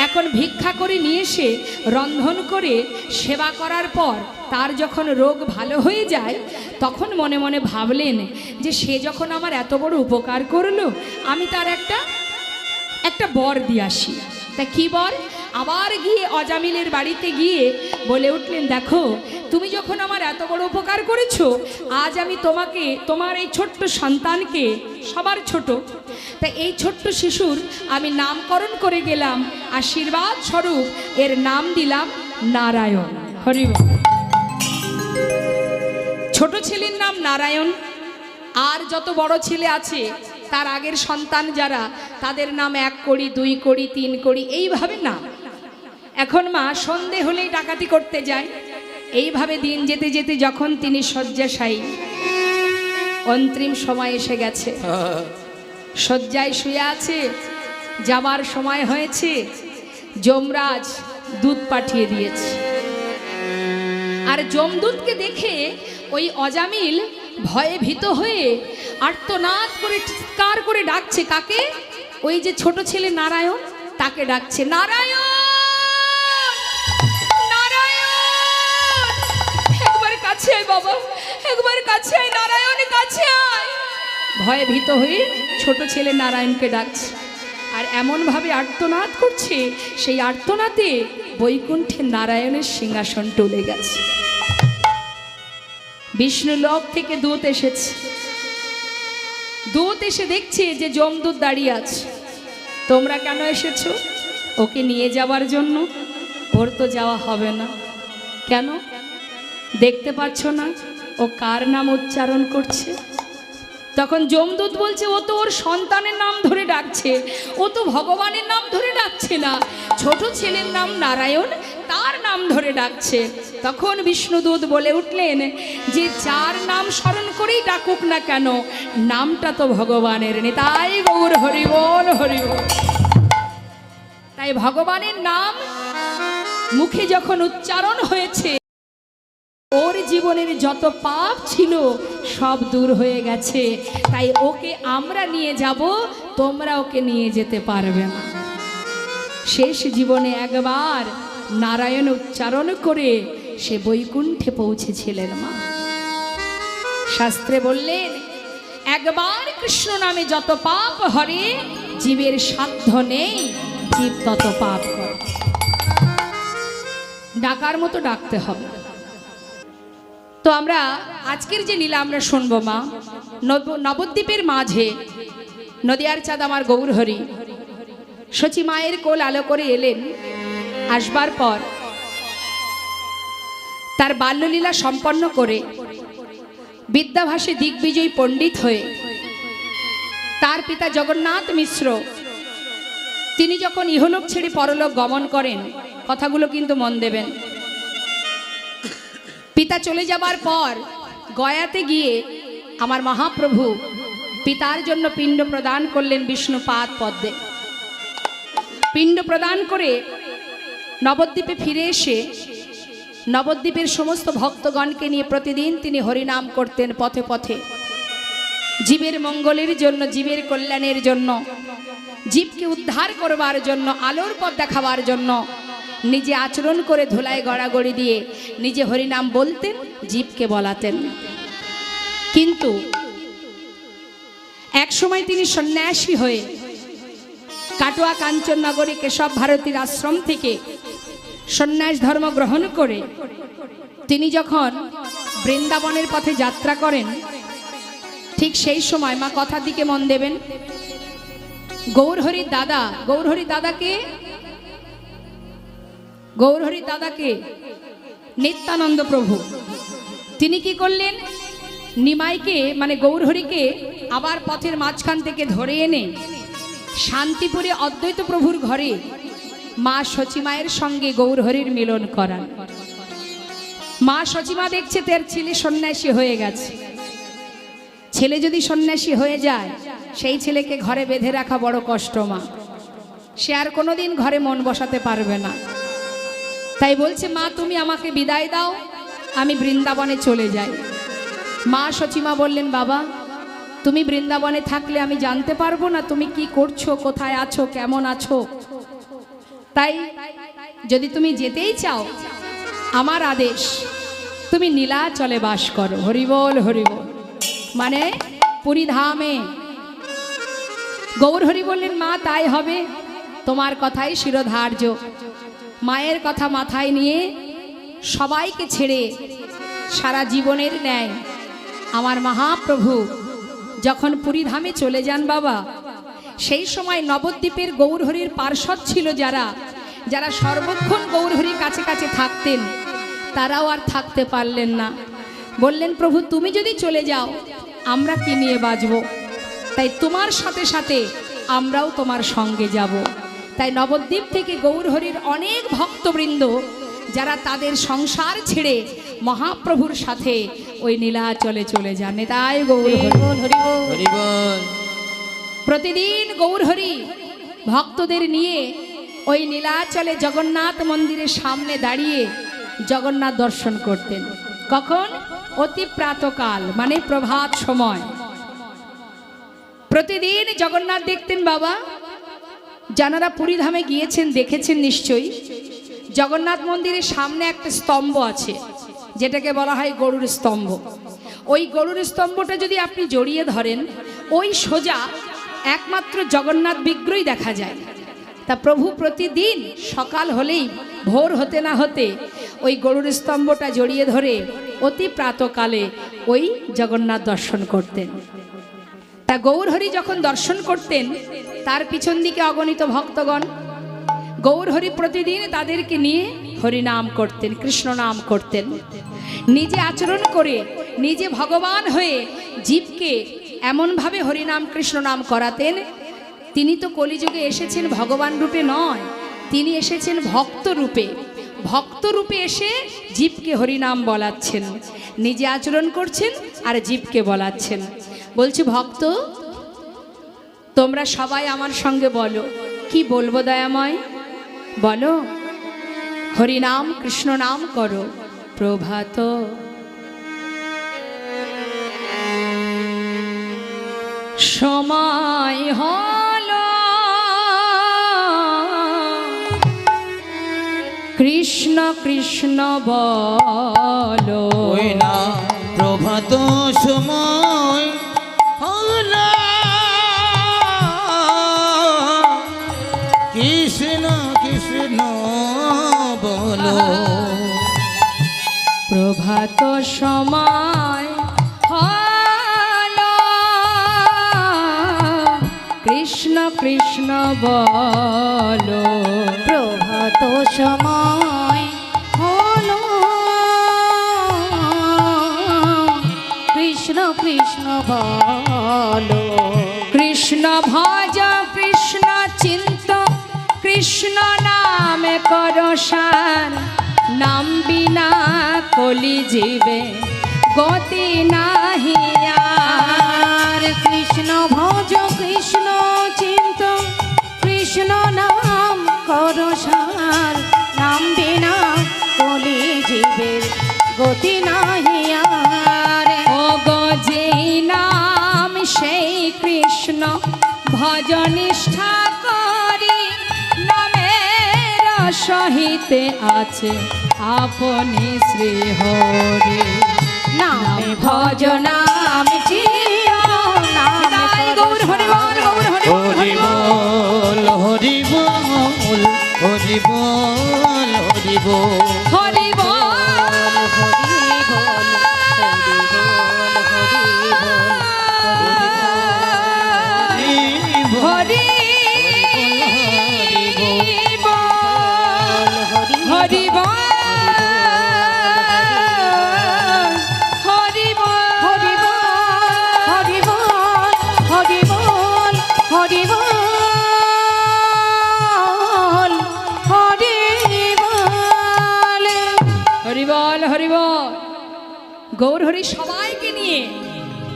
এখন ভিক্ষা করে নিয়ে এসে রন্ধন করে সেবা করার পর তার যখন রোগ ভালো হয়ে যায়, তখন মনে মনে ভাবলেন যে সে যখন আমার এত বড় উপকার করলো, আমি তার একটা বর দিয়ে আসি। তা কি বর? আবার গিয়ে অজামিলের বাড়িতে গিয়ে বলে উঠলেন, দেখো তুমি যখন আমার এত বড় উপকার করেছো, আজ আমি তোমাকে, তোমার এই ছোট্ট সন্তানকে, সবার ছোট, তা এই ছোট্ট শিশুর আমি নামকরণ করে গেলাম, আশীর্বাদ স্বরূপ এর নাম দিলাম নারায়ণ। হরি বল। ছোট ছেলের নাম নারায়ণ, আর যত বড় ছেলে আছে তার আগের সন্তান যারা, তাদের নাম 1 কড়ি, 2 কড়ি, 3 কড়ি, এইভাবে নাম। এখন মা সন্ধে হলেই ডাকাতি করতে যায়। এইভাবে দিন যেতে যেতে যখন তিনি শয্যাশায়ী, অন্তিম সময় এসে গেছে, শয্যায় শুয়ে আছে, যাবার সময় হয়েছে, যমরাজ দুধ পাঠিয়ে দিয়েছে। আর যমদূতকে দেখে ওই অজামিল ভয়ে ভীত হয়ে আর্তনাদ করে চিৎকার করে ডাকছে। কাকে? ওই যে ছোট ছেলে নারায়ণ, তাকে ডাকছে, নারায়ণ, নারায়ণ, একবার কাছে আয় বাবা, একবার কাছে আয়, নারায়ণ কাছে আয়। ভয়ে ভীত হয়ে ছোট ছেলে নারায়ণকে ডাকছে, আর এমনভাবে আর্তনাদ করছে, সেই আর্তনাদে বৈকুণ্ঠে নারায়ণের সিংহাসন টলে গেছে। বিষ্ণু লোক থেকে দূত এসেছে। দূত এসে দেখছে যে যমদূত দাঁড়িয়ে আছে। তোমরা কেন এসেছো? ওকে নিয়ে যাওয়ার জন্য। ওর তো যাওয়া হবে না। কেন? দেখতে পাচ্ছ না ও কার নাম উচ্চারণ করছে? তখন যমদূত বলছে, ও তো ওর সন্তানের নাম ধরে ডাকছে, ও তো ভগবানের নাম ধরে ডাকছে না, ছোট ছেলের নাম নারায়ণ, তার নাম ধরে ডাকছে। তখন বিষ্ণুদূত বলে উঠলেন যে যার নাম স্মরণ করেই ডাকুক না কেন, নামটা তো ভগবানের। নিতাই গৌর হরি বল, হরি বল। তাই ভগবানের নাম মুখে যখন উচ্চারণ হয়েছে, ওর জীবনের যত পাপ ছিল সব দূর হয়ে গেছে। তাই ওকে আমরা নিয়ে যাব, তোমরা ওকে নিয়ে যেতে পারবে না। শেষ জীবনে একবার নারায়ণ উচ্চারণ করে সে বৈকুণ্ঠে পৌঁছেছিলেন মা। শাস্ত্রে বললেন একবার কৃষ্ণ নামে যত পাপ হরে, জীবের সাধ্য নেই জীব তত পাপ করে। ডাকার মতো ডাকতে হবে। তো আমরা আজকের যে লীলা আমরা শুনবো মা, নবদ্বীপের মাঝে নদিয়ার চাঁদ আমার গৌরহরি সচি মায়ের কোল আলো করে এলেন। আসবার পর তার বাল্যলীলা সম্পন্ন করে বিদ্যাভাসে দিগ্বিজয়ী পণ্ডিত হয়ে তার পিতা জগন্নাথ মিশ্র তিনি যখন ইহলোক ছেড়ে পরলোক গমন করেন, কথাগুলো কিন্তু মন দেবেন। পিতা চলে যাবার পর গয়াতে গিয়ে আমার মহাপ্রভু পিতার জন্য পিণ্ড প্রদান করলেন বিষ্ণুপাদ পদ্মে। পিণ্ড প্রদান করে নবদ্বীপে ফিরে এসে নবদ্বীপের সমস্ত ভক্তগণকে নিয়ে প্রতিদিন তিনি হরিনাম করতেন পথে পথে, জীবের মঙ্গলের জন্য, জীবের কল্যাণের জন্য, জীবকে উদ্ধার করবার জন্য, আলোর পথ দেখাবার জন্য নিজে আচরণ করে ধুলায় গড়াগড়ি দিয়ে নিজে হরিনাম বলতেন, জীবকে বলাতেন। কিন্তু এক সময় তিনি সন্ন্যাসী হয়ে কাটোয়া কাঞ্চননগরে কেশব ভারতীর আশ্রম থেকে সন্ন্যাস ধর্ম গ্রহণ করে তিনি যখন বৃন্দাবনের পথে যাত্রা করেন, ঠিক সেই সময় মা কথার দিকে মন দেবেন, গৌরহরির দাদা, গৌরহরির দাদাকে নিত্যানন্দ প্রভু তিনি কি করলেন, নিমাইকে মানে গৌরহরিকে আবার পথের মাঝখান থেকে ধরে এনে শান্তিপুরে অদ্বৈত প্রভুর ঘরে মা সচিমায়ের সঙ্গে গৌরহরির মিলন করান। মা সচিমা দেখছে তার ছেলে সন্ন্যাসী হয়ে গেছে। ছেলে যদি সন্ন্যাসী হয়ে যায় সেই ছেলেকে ঘরে বেঁধে রাখা বড় কষ্ট মা, সে আর কোনোদিন ঘরে মন বসাতে পারবে না। তাই বলছে মা তুমি আমাকে বিদায় দাও, আমি বৃন্দাবনে চলে যাই। মা সচিমা বললেন বাবা তুমি বৃন্দাবনে থাকলে আমি জানতে পারবো না তুমি কি করছো, কোথায় আছো, কেমন আছো। তাই যদি তুমি যেতেই চাও আমার আদেশ, তুমি নীলাচলে বাস করো। হরিবল হরিবল, মানে পুরীধামে। গৌরহরি বললেন মা তাই হবে, তোমার কথাই শিরোধার্য। মায়ের কথা মাথায় নিয়ে সবাইকে ছেড়ে সারা জীবনের ন্যায় আমার মহাপ্রভু যখন পুরীধামে চলে যান বাবা, সেই সময় নবদ্বীপের গৌরহরির পার্ষদ ছিল যারা যারা সর্বক্ষণ গৌরহরির কাছে কাছে থাকতেন, তারাও আর থাকতে পারলেন না। বললেন প্রভু তুমি যদি চলে যাও আমরা কি নিয়ে বাঁচব, তাই তোমার সাথে সাথে আমরাও তোমার সঙ্গে যাব। তাই নবদ্বীপ থেকে গৌরহরির অনেক ভক্তবৃন্দ যারা তাদের সংসার ছেড়ে মহাপ্রভুর সাথে ওই নীলাচলে চলে যান। তাই গৌরহরি প্রতিদিন গৌরহরি ভক্তদের নিয়ে ওই নীলাচলে জগন্নাথ মন্দিরের সামনে দাঁড়িয়ে জগন্নাথ দর্শন করতেন। কখন? অতি প্রাতকাল, মানে প্রভাত সময়। প্রতিদিন জগন্নাথ দেখতেন বাবা। যারা পুরীধামে গিয়েছেন দেখেছেন নিশ্চয়ই, জগন্নাথ মন্দিরের সামনে একটা স্তম্ভ আছে যেটাকে বলা হয় গরুর স্তম্ভ। ওই গরুর স্তম্ভটা যদি আপনি জড়িয়ে ধরেন, ওই সোজা একমাত্র জগন্নাথ বিগ্রহই দেখা যায়। তা প্রভু প্রতিদিন সকাল হলেই, ভোর হতে না হতে ওই গরুর স্তম্ভটা জড়িয়ে ধরে অতি প্রাতকালে ওই জগন্নাথ দর্শন করতেন। তা গৌরহরি যখন দর্শন করতেন তার পিছন দিকে অগণিত ভক্তগণ, গৌরহরি প্রতিদিন তাদেরকে নিয়ে হরিনাম করতেন, কৃষ্ণ নাম করতেন। নিজে আচরণ করে নিজে ভগবান হয়ে জীবকে এমনভাবে হরিনাম কৃষ্ণ নাম করাতেন। তিনি তো কলিযুগে এসেছেন ভগবান রূপে নয়, তিনি এসেছেন ভক্ত রূপে। ভক্ত রূপে এসে জীবকে হরিনাম বলাচ্ছেন, নিজে আচরণ করছেন আর জীবকে বলাচ্ছেন। বলছি ভক্ত তোমরা সবাই আমার সঙ্গে বলো, কি বলবো দয়াময়? বলো হরিনাম কৃষ্ণ নাম করো প্রভাত সময় হলো, কৃষ্ণ কৃষ্ণ বলো ওই না প্রভাত সময় হলো কৃষ্ণ কৃষ্ণ বলো প্রভাত সময় হলো কৃষ্ণ কৃষ্ণ বলো প্রভাত সময় হলো কৃষ্ণ কৃষ্ণ বলো কৃষ্ণ ভজ কৃষ্ণ চিন্ত কৃষ্ণ নামে করসার নাম বিনা কলি জীবে গতি নাহি আর। কৃষ্ণ ভজ কৃষ্ণ চিন্ত কৃষ্ণ নাম করো সার নাম বিনা কলি জীবের গতি নাহি আর। ও গো যেই নাম সেই কৃষ্ণ ভজ নিষ্ঠা করি নামের সহিতে আছে আপনি শ্রী হরি নামে ভজ নাম চির নাম তাই গৌর হরি বল গৌর হরি বল হরি বল হরি বল হরি বল হরি বল হরি বল হরি বল হরি বল হরি বল হরি বল হরি বল হরি বল হরি বল হরি বল হরি বল হরি বল হরি বল হরি বল। গৌর হরি সবাইকে নিয়ে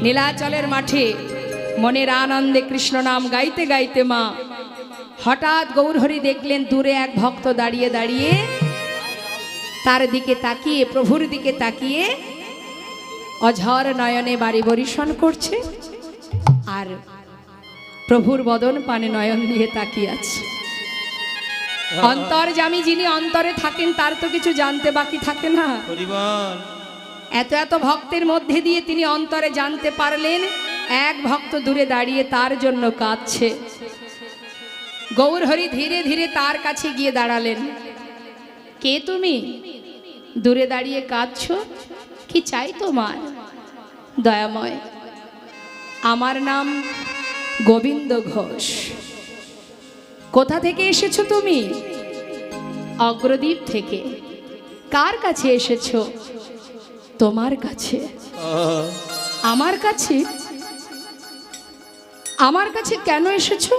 নীলাচলের মাঠে মনের আনন্দে কৃষ্ণ নাম গাইতে গাইতে মা হঠাৎ গৌর হরি দেখলেন দূরে এক ভক্ত দাঁড়িয়ে দাঁড়িয়ে তার দিকে তাকিয়ে প্রভুর দিকে তাকিয়ে অঝর নয়নে বাড়ি বরিশন করছে আর প্রভুর বদন পানে নয়ন দিয়ে তাকিয়ে আছে। অন্তর্যামী যিনি অন্তরে থাকেন তার তো কিছু জানতে বাকি থাকে না। হরি বল এত এত ভক্তের মধ্যে দিয়ে তিনি অন্তরে জানতে পারলেন এক ভক্ত দূরে দাঁড়িয়ে তার জন্য কাঁদছে। গৌর হরি ধীরে ধীরে তার কাছে গিয়ে দাঁড়ালেন। কে তুমি? দূরে দাঁড়িয়ে কাঁদছো, কি চাই তোমার? দয়াময়, আমার নাম গোবিন্দ ঘোষ। কোথা থেকে এসেছো তুমি? অগ্রদ্বীপ থেকে। কার কাছে এসেছো? তোমার কাছে। আমার কাছে? আমার কাছে কেন এসেছো?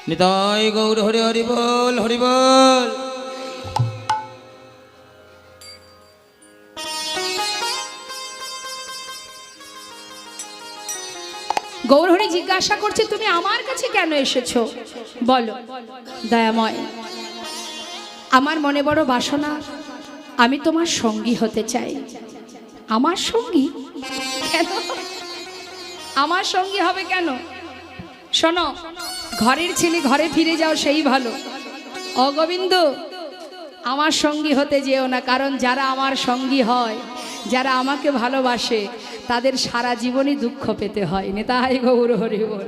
নিতাই গৌর হরি হরি বল হরি বল গৌরহরি জিজ্ঞাসা করছে তুমি আমার কাছে কেন এসেছো, বলো। দয়াময়, আমার মনে বড় বাসনা, আমি তোমার সঙ্গী হতে চাই। আমার সঙ্গী? কেন আমার সঙ্গী হবে কেন? শোনো, ঘরের ছেলে ঘরে ফিরে যাও সেই ভালো। অগোবিন্দ, আমার সঙ্গী হতে যেও না, কারণ যারা আমার সঙ্গী হয়, যারা আমাকে ভালোবাসে, তাদের সারা জীবনই দুঃখ পেতে হয়। নেতাই গৌর হরি বল।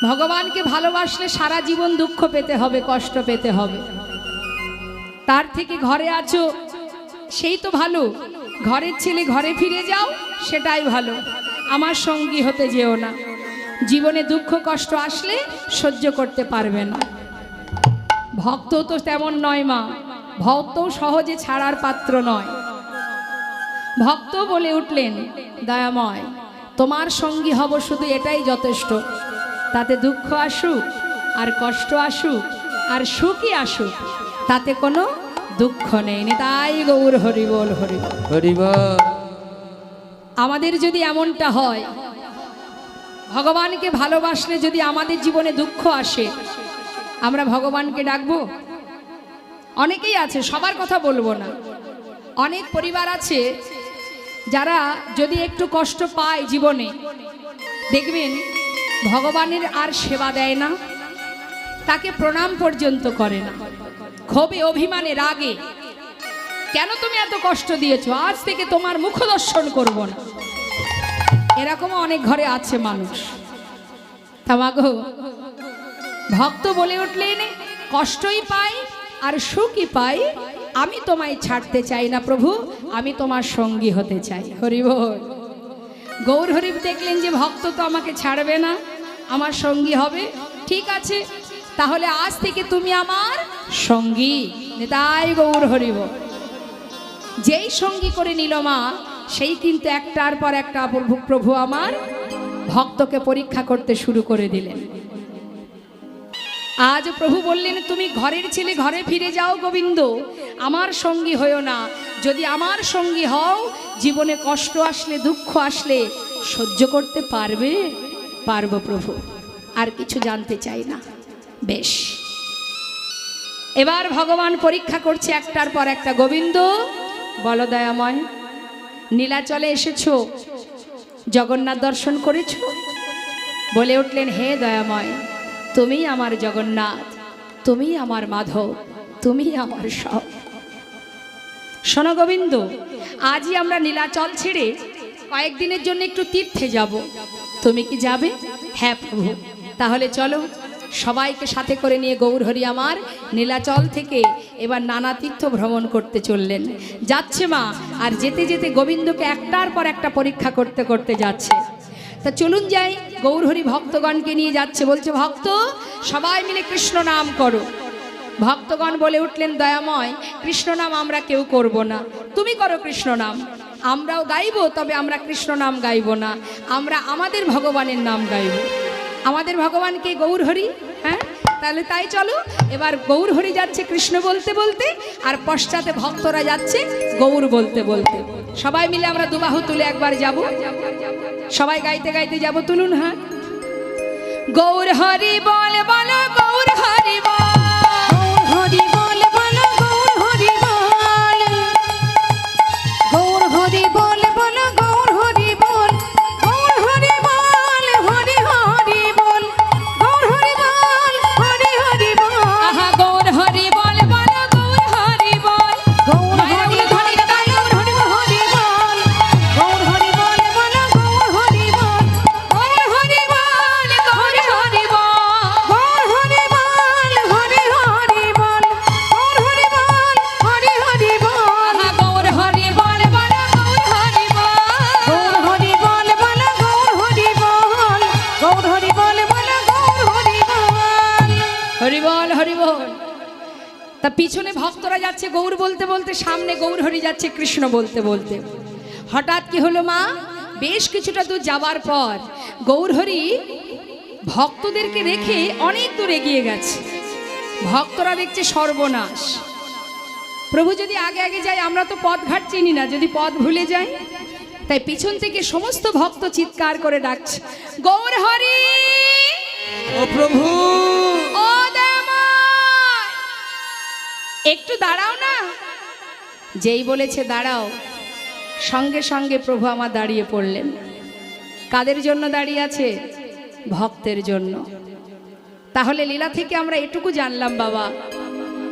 ভগবানকে ভালোবাসলে সারা জীবন দুঃখ পেতে হবে, কষ্ট পেতে হবে। তার থেকে ঘরে আছো সেই তো ভালো। ঘরের ছেলে ঘরে ফিরে যাও, সেটাই ভালো। আমার সঙ্গী হতে যেও না। জীবনে দুঃখ কষ্ট আসলে সহ্য করতে পারবে না। ভক্ত তো তেমন নয় মা, ভক্ত সহজে ছাড়ার পাত্র নয়। ভক্ত বলে উঠলেন, দয়াময়, তোমার সঙ্গী হব শুধু এটাই যথেষ্ট। তাতে দুঃখ আসুক আর কষ্ট আসুক আর সুখই আসুক, তাতে কোনো দুঃখ নেই। তাই গৌর হরি বল হরি বল হরি বল। আমাদের যদি এমনটা হয়, ভগবানকে ভালোবাসলে যদি আমাদের জীবনে দুঃখ আসে, আমরা ভগবানকে ডাকবো? অনেকেই আছে, সবার কথা বলবো না। অনেক পরিবার আছে যারা যদি একটু কষ্ট পায় জীবনে, দেখবেন ভগবানের আর সেবা দেয় না, তাকে প্রণাম পর্যন্ত করে না। ক্ষোভে অভিমানে রাগে কেন তুমি এত কষ্ট দিয়েছো? আজ থেকে তোমার মুখ দর্শন করব না। এরকমও অনেক ঘরে আছে মানুষ। তা মাগো, ভক্ত বলে উঠলেন, কষ্টই পাই আর সুখই পাই, আমি তোমায় ছাড়তে চাই না প্রভু, আমি তোমার সঙ্গী হতে চাই। হরি বল। গৌর হরি দেখলেন যে ভক্ত তো আমাকে ছাড়বে না, আমার সঙ্গী হবে। ঠিক আছে, তাহলে আজ থেকে তুমি আমার সঙ্গী। তাই গৌর হরি বল। যেই সঙ্গী করে নিল মা, সেই কিন্তু একটার পর একটা প্রভু আমার ভক্তকে পরীক্ষা করতে শুরু করে দিলেন। আজ প্রভু বললেন, তুমি ঘরের ছেলে ঘরে ফিরে যাও গোবিন্দ, আমার সঙ্গী হয়েও না। যদি আমার সঙ্গী হও, জীবনে কষ্ট আসলে দুঃখ আসলে সহ্য করতে পারবে? পারবো প্রভু, আর কিছু জানতে চাই না। বেশ, এবার ভগবান পরীক্ষা করছে একটার পর একটা। গোবিন্দ বলো দয়াময়, নীলাচলে এসেছো, জগন্নাথ দর্শন করেছো? বলে উঠলেন, হে দয়াময়, তুমি আমার জগন্নাথ, তুমি আমার মাধব, তুমি আমার সব। শোনো গোবিন্দ, আজই আমরা নীলাচল ছেড়ে কয়েকদিনের জন্য একটু তীর্থে যাব। তুমি কি যাবে? হ্যাঁ প্রভু। তাহলে চলো। সবাইকে সাথে করে নিয়ে গৌরহরি আমার নীলাচল থেকে এবার নানা তীর্থ ভ্রমণ করতে চললেন। যাচ্ছে মা, আর যেতে যেতে গোবিন্দকে একটার পর একটা পরীক্ষা করতে করতে যাচ্ছে। তা চলুন যাই। গৌরহরি ভক্তগণকে নিয়ে যাচ্ছে, বলছে, ভক্ত সবাই মিলে কৃষ্ণ নাম করো। ভক্তগণ বলে উঠলেন, দয়াময়, কৃষ্ণ নাম আমরা কেউ করব না, তুমি করো কৃষ্ণ নাম। আমরাও গাইব, তবে আমরা কৃষ্ণ নাম গাইব না, আমরা আমাদের ভগবানের নাম গাইব। আমাদের ভগবানকে গৌরহরি। হ্যাঁ, তাহলে তাই চলো। এবার গৌরহরি যাচ্ছে কৃষ্ণ বলতে বলতে, আর পশ্চাতে ভক্তরা যাচ্ছে গৌর বলতে বলতে। সবাই মিলে আমরা দুবাহু তুলে একবার যাব, সবাই গাইতে গাইতে যাব। তুলুন হাত। গৌর হরি বল বলো, গৌর হরি বল, হরি বল বল, গৌর হরি বল, গৌর হরি বল বল, গৌর হরি বল, গৌর হরি বল, হরি হরি বল, গৌর হরি বল, হরি হরি বল। আহা গৌর হরি বল বলো, গৌর হরি বল, গৌর হরি বল বল, গৌর হরি বল, গৌর হরি বল বল, গৌর হরি বল, গৌর হরি বল, গৌর হরি বল, গৌর হরি বল, হরি হরি বল, গৌর হরি বল, হরি হরি বল। আহা গৌর হরি বল বলো, গৌর হরি বল, গৌর হরি বল বল, গৌর হরি বল, গৌর হরি বল বল, গৌর হরি বল। হরি বল, হরি বল। তা পিছনে ভক্তরা যাচ্ছে গৌর বলতে বলতে, সামনে গৌর হরি যাচ্ছে কৃষ্ণ বলতে বলতে। হঠাৎ কি হলো মা, বেশ কিছুটা দূর যাবার পর গৌর হরি ভক্তদেরকে রেখে অনেক দূর এগিয়ে গেছে। ভক্তরা দেখছে সর্বনাশ, প্রভু যদি আগে আগে যায়, আমরা তো পথঘাট চিনি না, যদি পথ ভুলে যাই। তাই পিছন থেকে সমস্ত ভক্ত চিৎকার করে ডাকছে, গৌর হরি, ও প্রভু, ও দয়াময়, একটু দাঁড়াও না। যেই বলেছে দাঁড়াও, সঙ্গে সঙ্গে প্রভু আমার দাঁড়িয়ে পড়লেন। কাদের জন্য দাঁড়িয়ে আছে? ভক্তের জন্য। তাহলে লীলা থেকে আমরা এটুকু জানলাম বাবা,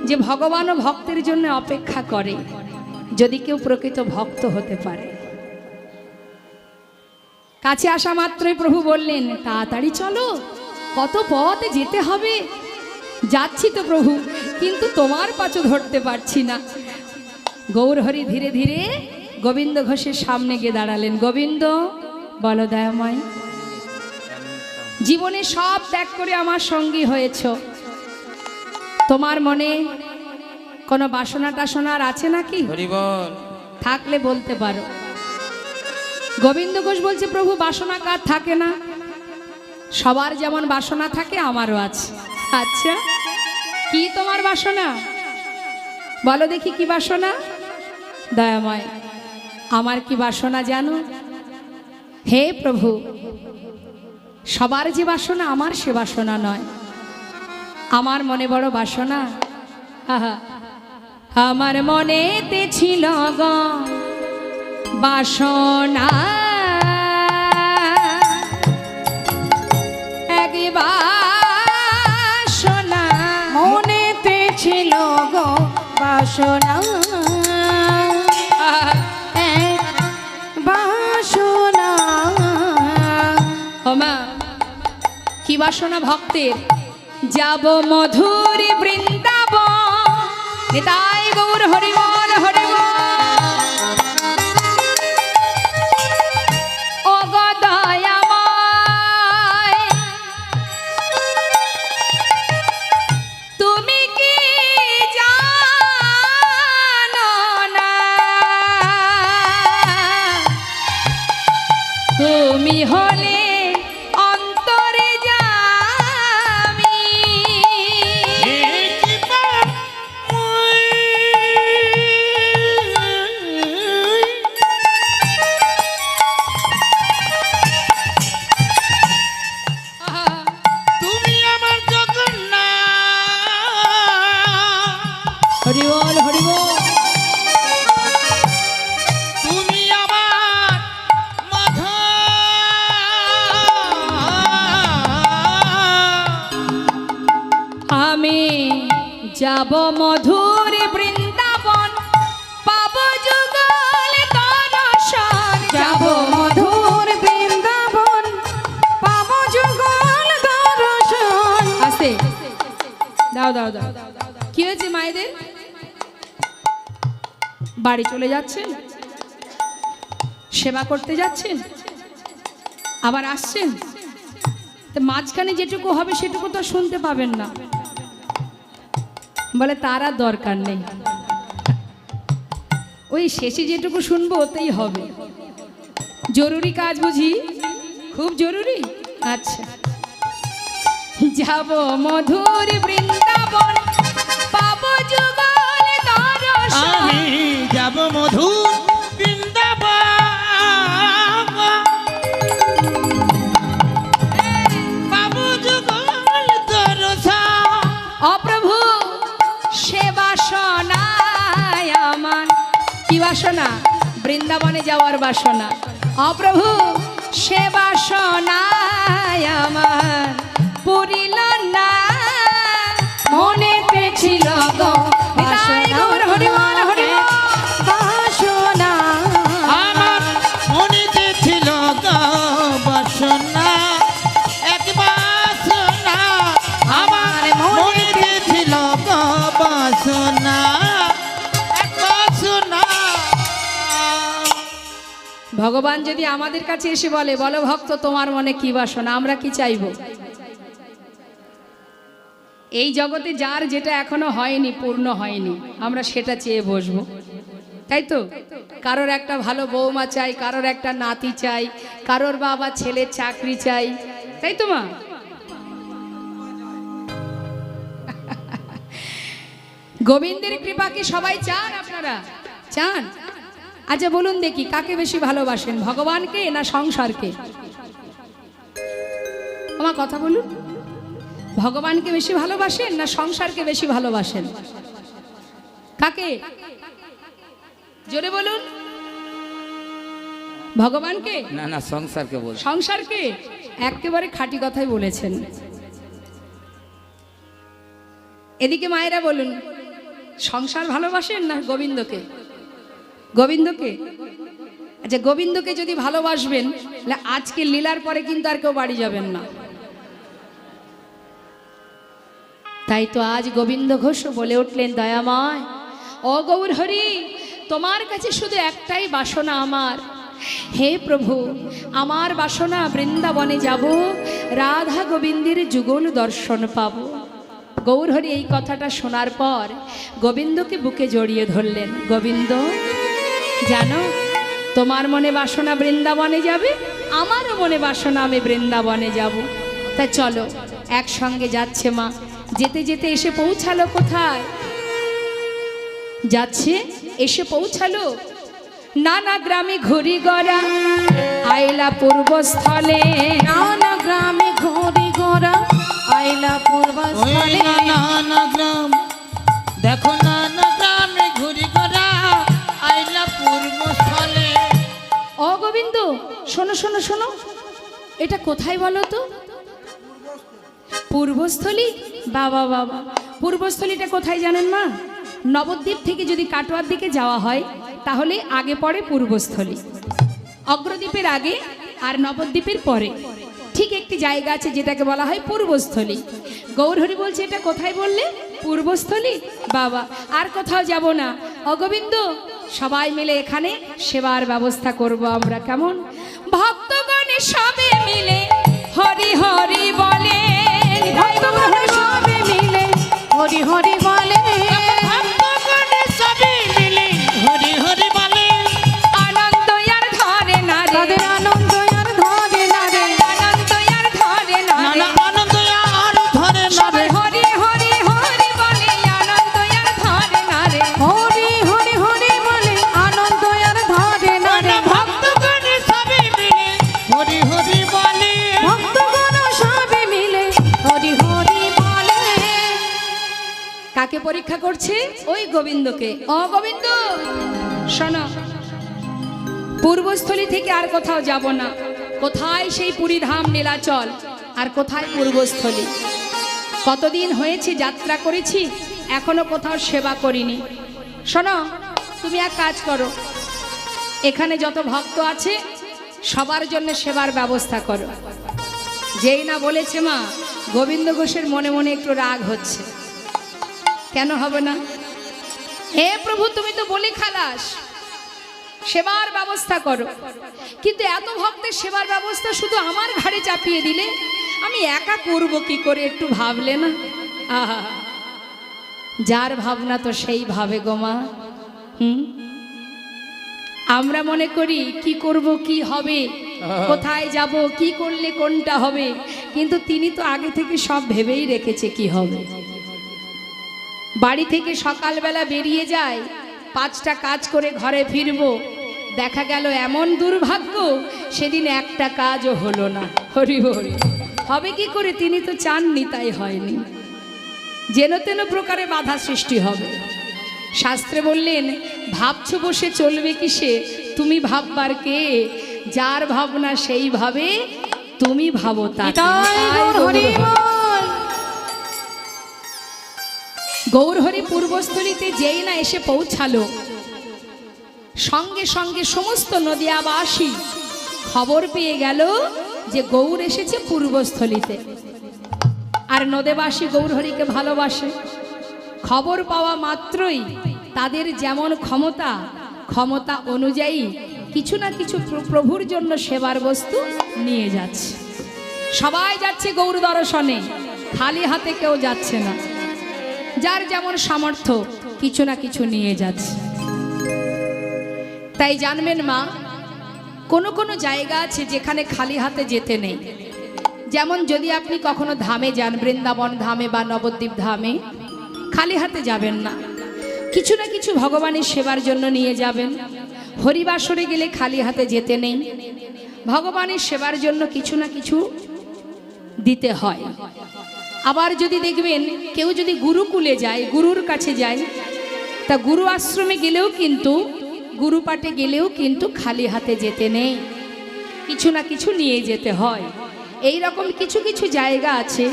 যে ভগবানও ভক্তের জন্য অপেক্ষা করে, যদি কেউ প্রকৃত ভক্ত হতে পারে। কাছে আসা মাত্রই প্রভু বললেন, তাড়াতাড়ি চলো, কত পথ যেতে হবে। যাচ্ছি তো প্রভু, কিন্তু তোমার পাছু ধরতে পারছি না। গৌরহরি ধীরে ধীরে গোবিন্দ ঘোষের সামনে গিয়ে দাঁড়ালেন। গোবিন্দ বলো দয়াময়, জীবনে সব ত্যাগ করে আমার সঙ্গী হয়েছ, তোমার মনে কোনো বাসনা টাসনার আছে নাকি? হরি বল। থাকলে বলতে পারো। গোবিন্দ ঘোষ বলছে, প্রভু বাসনা কার থাকে না? সবার যেমন বাসনা থাকে আমারও আছে। আচ্ছা, কি তোমার বাসনা? বলো দেখি কি বাসনা? দয়াময়, আমার কি বাসনা জানো? হে প্রভু, সবার যে বাসনা, আমার সে বাসনা নয়। আমার মনে বড় বাসনা। আহা, আমার মনেতে ছিল গো বাসনা, এক বাসনা মনেতে ছিল গো বাসনা, কি বাসনা ভক্তের? যাব মধুর বৃন্দাবন, নিতাই গৌর হরি বল হরি বল। ও গো দয়াময়, তুমি কি জানো না, তুমি হলে অন্তরে যামি। তুমি আমার জগন্নাথ, হরি বল হরি বল। তুমি আমার মাধব, আমি যাব মধুর বৃন্দাবন, পাব যুগল দর্শন। যাব মধুর বৃন্দাবন, পাব যুগল দর্শন। আসে দাও দাও দাও। কি হয়েছে মায়েদের? বাড়ি চলে যাচ্ছেন, সেবা করতে যাচ্ছেন, আবার আসছেন, তো মাঝখানে যেটুকু হবে সেটুকু তো শুনতে পাবেন না। বলে তার আর দরকার নেই, ওই শেষে যেটুকু শুনবো ওতেই হবে। জরুরি কাজ বুঝি, খুব জরুরি। আচ্ছা, যাব মধুর বৃন্দাবন, পাবো যুগল দর্শন। আমি যাব মধুর বৃন্দাবন, পাবো যুগল দর্শন। অপ্রভু সে বাসনায় আমার, কি বাসনা? বৃন্দাবনে যাওয়ার বাসনা। অপ্রভু সে বাসনায় আমার পুরিল না, মনেতে ছিল গো বাসনা। হরি বল হরি বল। বাসনা আমার মনেতে ছিল গো বাসনা, এক বাসনা। আমার মনেতে ছিল গো বাসনা, এক বাসনা। ভগবান যদি আমাদের কাছে এসে বলে, বলো ভক্ত তোমার মনে কি বাসনা, আমরা কি চাইবো? এই জগতে যার যেটা এখনো হয়নি, পূর্ণ হয়নি, আমরা সেটা চেয়ে বসবো, তাই তো? কারোর একটা ভালো বৌমা চাই, কারোর একটা নাতি চাই, কারোর বাবা ছেলের চাকরি চাই, তাই তো মা? গোবিন্দের কৃপা কি সবাই চান? আপনারা চান? আচ্ছা বলুন দেখি, কাকে বেশি ভালোবাসেন, ভগবানকে না সংসারকে? আমার কথা বলুন, ভগবানকে বেশি ভালোবাসেন না সংসারকে বেশি ভালোবাসেন? কাকে? জোরে বলুন। ভগবানকে না না, সংসারকে বল। সংসারকে? একেবারে খাঁটি কথাই বলেছেন। এদিকে মায়েরা বলুন, সংসার ভালোবাসেন না গোবিন্দকে? গোবিন্দকে? আচ্ছা, গোবিন্দকে যদি ভালোবাসবেন তাহলে আজকে লীলার পরে কিন্তু আর কেউ বাড়ি যাবেন না। তাই তো আজ গোবিন্দ ঘোষ বলে উঠলেন, দয়াময় ও গৌর হরি, তোমার কাছে শুধু একটাই বাসনা আমার। হে প্রভু, আমার বাসনা বৃন্দাবনে যাব, রাধা গোবিন্দের যুগল দর্শন পাব। গৌর হরি এই কথাটা শোনার পর গোবিন্দকে বুকে জড়িয়ে ধরলেন। গোবিন্দ, জানো তোমার মনে বাসনা বৃন্দাবনে যাবে, আমারও মনে বাসনা আমি বৃন্দাবনে যাব। তা চলো একসঙ্গে যাচ্ছে মা। যেতে যেতে এসে পৌঁছালো কোথায়? যাচ্ছে, এসে পৌঁছালো নানা গ্রামে ঘুরি গড়া, আইলা পূর্বস্থলে। নানা গ্রামে ঘুরি গোরা, আইলা পূর্বস্থলে। নানা গ্রাম, দেখো নানা গ্রামে ঘুরি গোরা, আইলা পূর্বস্থলে। ও গোবিন্দ, শোনো শোনো শোনো, এটা কোথায় বলো তো? পূর্বস্থলী? বাবা বাবা, পূর্বস্থলীটা কোথায় জানেন মা? নবদ্বীপ থেকে যদি কাটোয়ার দিকে যাওয়া হয় তাহলে আগে পড়ে পূর্বস্থলী, অগ্রদ্বীপের আগে আর নবদ্বীপের পরে। ঠিক একটি জায়গা আছে যেটাকে বলা হয় পূর্বস্থলী। গৌরহরি বলছে, এটা কোথায় বললে? পূর্বস্থলী। বাবা, আর কোথাও যাব না। অগোবিন্দ, সবাই মিলে এখানে সেবার ব্যবস্থা করব আমরা। কেমন? ভক্তগণে সবে মিলে হরি হরি বলে, ভক্তগণ সবে মিলে হরি হরি বলে, ভক্তগণে সবে মিলে হরি হরি বলে, আনন্দ আর ধরে না রে, তাদের আনন্দ আর ধরে না রে, আনন্দ আর ধরে না রে, নানা আনন্দ আর ধরে না সবাই রে, হরি হরি হরি বলে, আনন্দ আর ধরে না রে। হরি হরি হরি বলে, আনন্দ আর ধরে না রে, নানা ভক্তগণে সবে মিলে হরি হরি বলে, ভক্তগণ সবে মিলে হরি হরি বলে। কাকে পরীক্ষা করছে? ওই গোবিন্দকে। ও গোবিন্দ, শোনো, পূর্বস্থলী থেকে আর কোথাও যাব না। কোথায় সেই পুরী ধাম নীলাচল, আর কোথায় পূর্বস্থলী? কতদিন হয়েছে যাত্রা করেছি, এখনো কোথাও সেবা করিনি। শোনো, তুমি এক কাজ করো, এখানে যত ভক্ত আছে সবার জন্য সেবার ব্যবস্থা করো। যেই না বলেছে মা, গোবিন্দ ঘোষের মনে মনে একটু রাগ হচ্ছে। কেন হবে না? হে প্রভু, তুমি তো বলি খালাস, সেবার ব্যবস্থা করো, কিন্তু এত ভক্তের সেবার ব্যবস্থা শুধু আমার ঘাড়ে চাপিয়ে দিলে আমি একা করব কি করে? একটু ভাবলে না? আহা, যার ভাবনা তো সেই ভাবে গো মা। আমরা মনে করি কি করব, কি হবে, কোথায় যাব, কি করলে কোনটা হবে, কিন্তু তিনি তো আগে থেকে সব ভেবেই রেখেছে কি হবে। বাড়ি থেকে সকালবেলা বেরিয়ে যায়, 5টা কাজ করে ঘরে ফিরবো, দেখা গেল এমন দুর্ভাগ্য সেদিন একটা কাজও হলো না। হরি হরি, হবে কি করে? তিনি তো চাননি, তাই হয়নি। যেন তেন প্রকারে বাধা সৃষ্টি হবে। শাস্ত্রে বললেন, ভাবছো বসে চলবে কিসে, তুমি ভাববার কে? যার ভাবনা সেই ভাবে, তুমি ভাবো তাকে। তাই গৌর হরি বল। গৌরহরি পূর্বস্থলীতে যেই না এসে পৌঁছালো, সঙ্গে সঙ্গে সমস্ত নদিয়াবাসী খবর পেয়ে গেল যে গৌর এসেছে পূর্বস্থলীতে। আর নদেবাসী গৌরহরিকে ভালোবাসে। খবর পাওয়া মাত্রই তাদের যেমন ক্ষমতা, ক্ষমতা অনুযায়ী কিছু না কিছু প্রভুর জন্য সেবার বস্তু নিয়ে যাচ্ছে। সবাই যাচ্ছে গৌর দর্শনে, খালি হাতে কেউ যাচ্ছে না। যার যেমন সামর্থ্য কিছু না কিছু নিয়ে যাচ্ছে। তাই জানবেন মা, কোনো কোনো জায়গা আছে যেখানে খালি হাতে যেতে নেই। যেমন যদি আপনি কখনো ধামে যান, বৃন্দাবন ধামে বা নবদ্বীপ ধামে, খালি হাতে যাবেন না, কিছু না কিছু ভগবানের সেবার জন্য নিয়ে যাবেন। হরিবাসরে গেলে খালি হাতে যেতে নেই, ভগবানের সেবার জন্য কিছু না কিছু দিতে হয়। আবার যদি দেখবেন কেউ যদি গুরুকুলে যায়, গুরুর কাছে যায়, তা গুরু আশ্রমে গেলেও কিন্তু, গুরু পাঠে গেলেও কিন্তু খালি হাতে যেতে নেই, কিছু না কিছু নিয়ে যেতে হয়। এই রকম কিছু কিছু জায়গা আছে,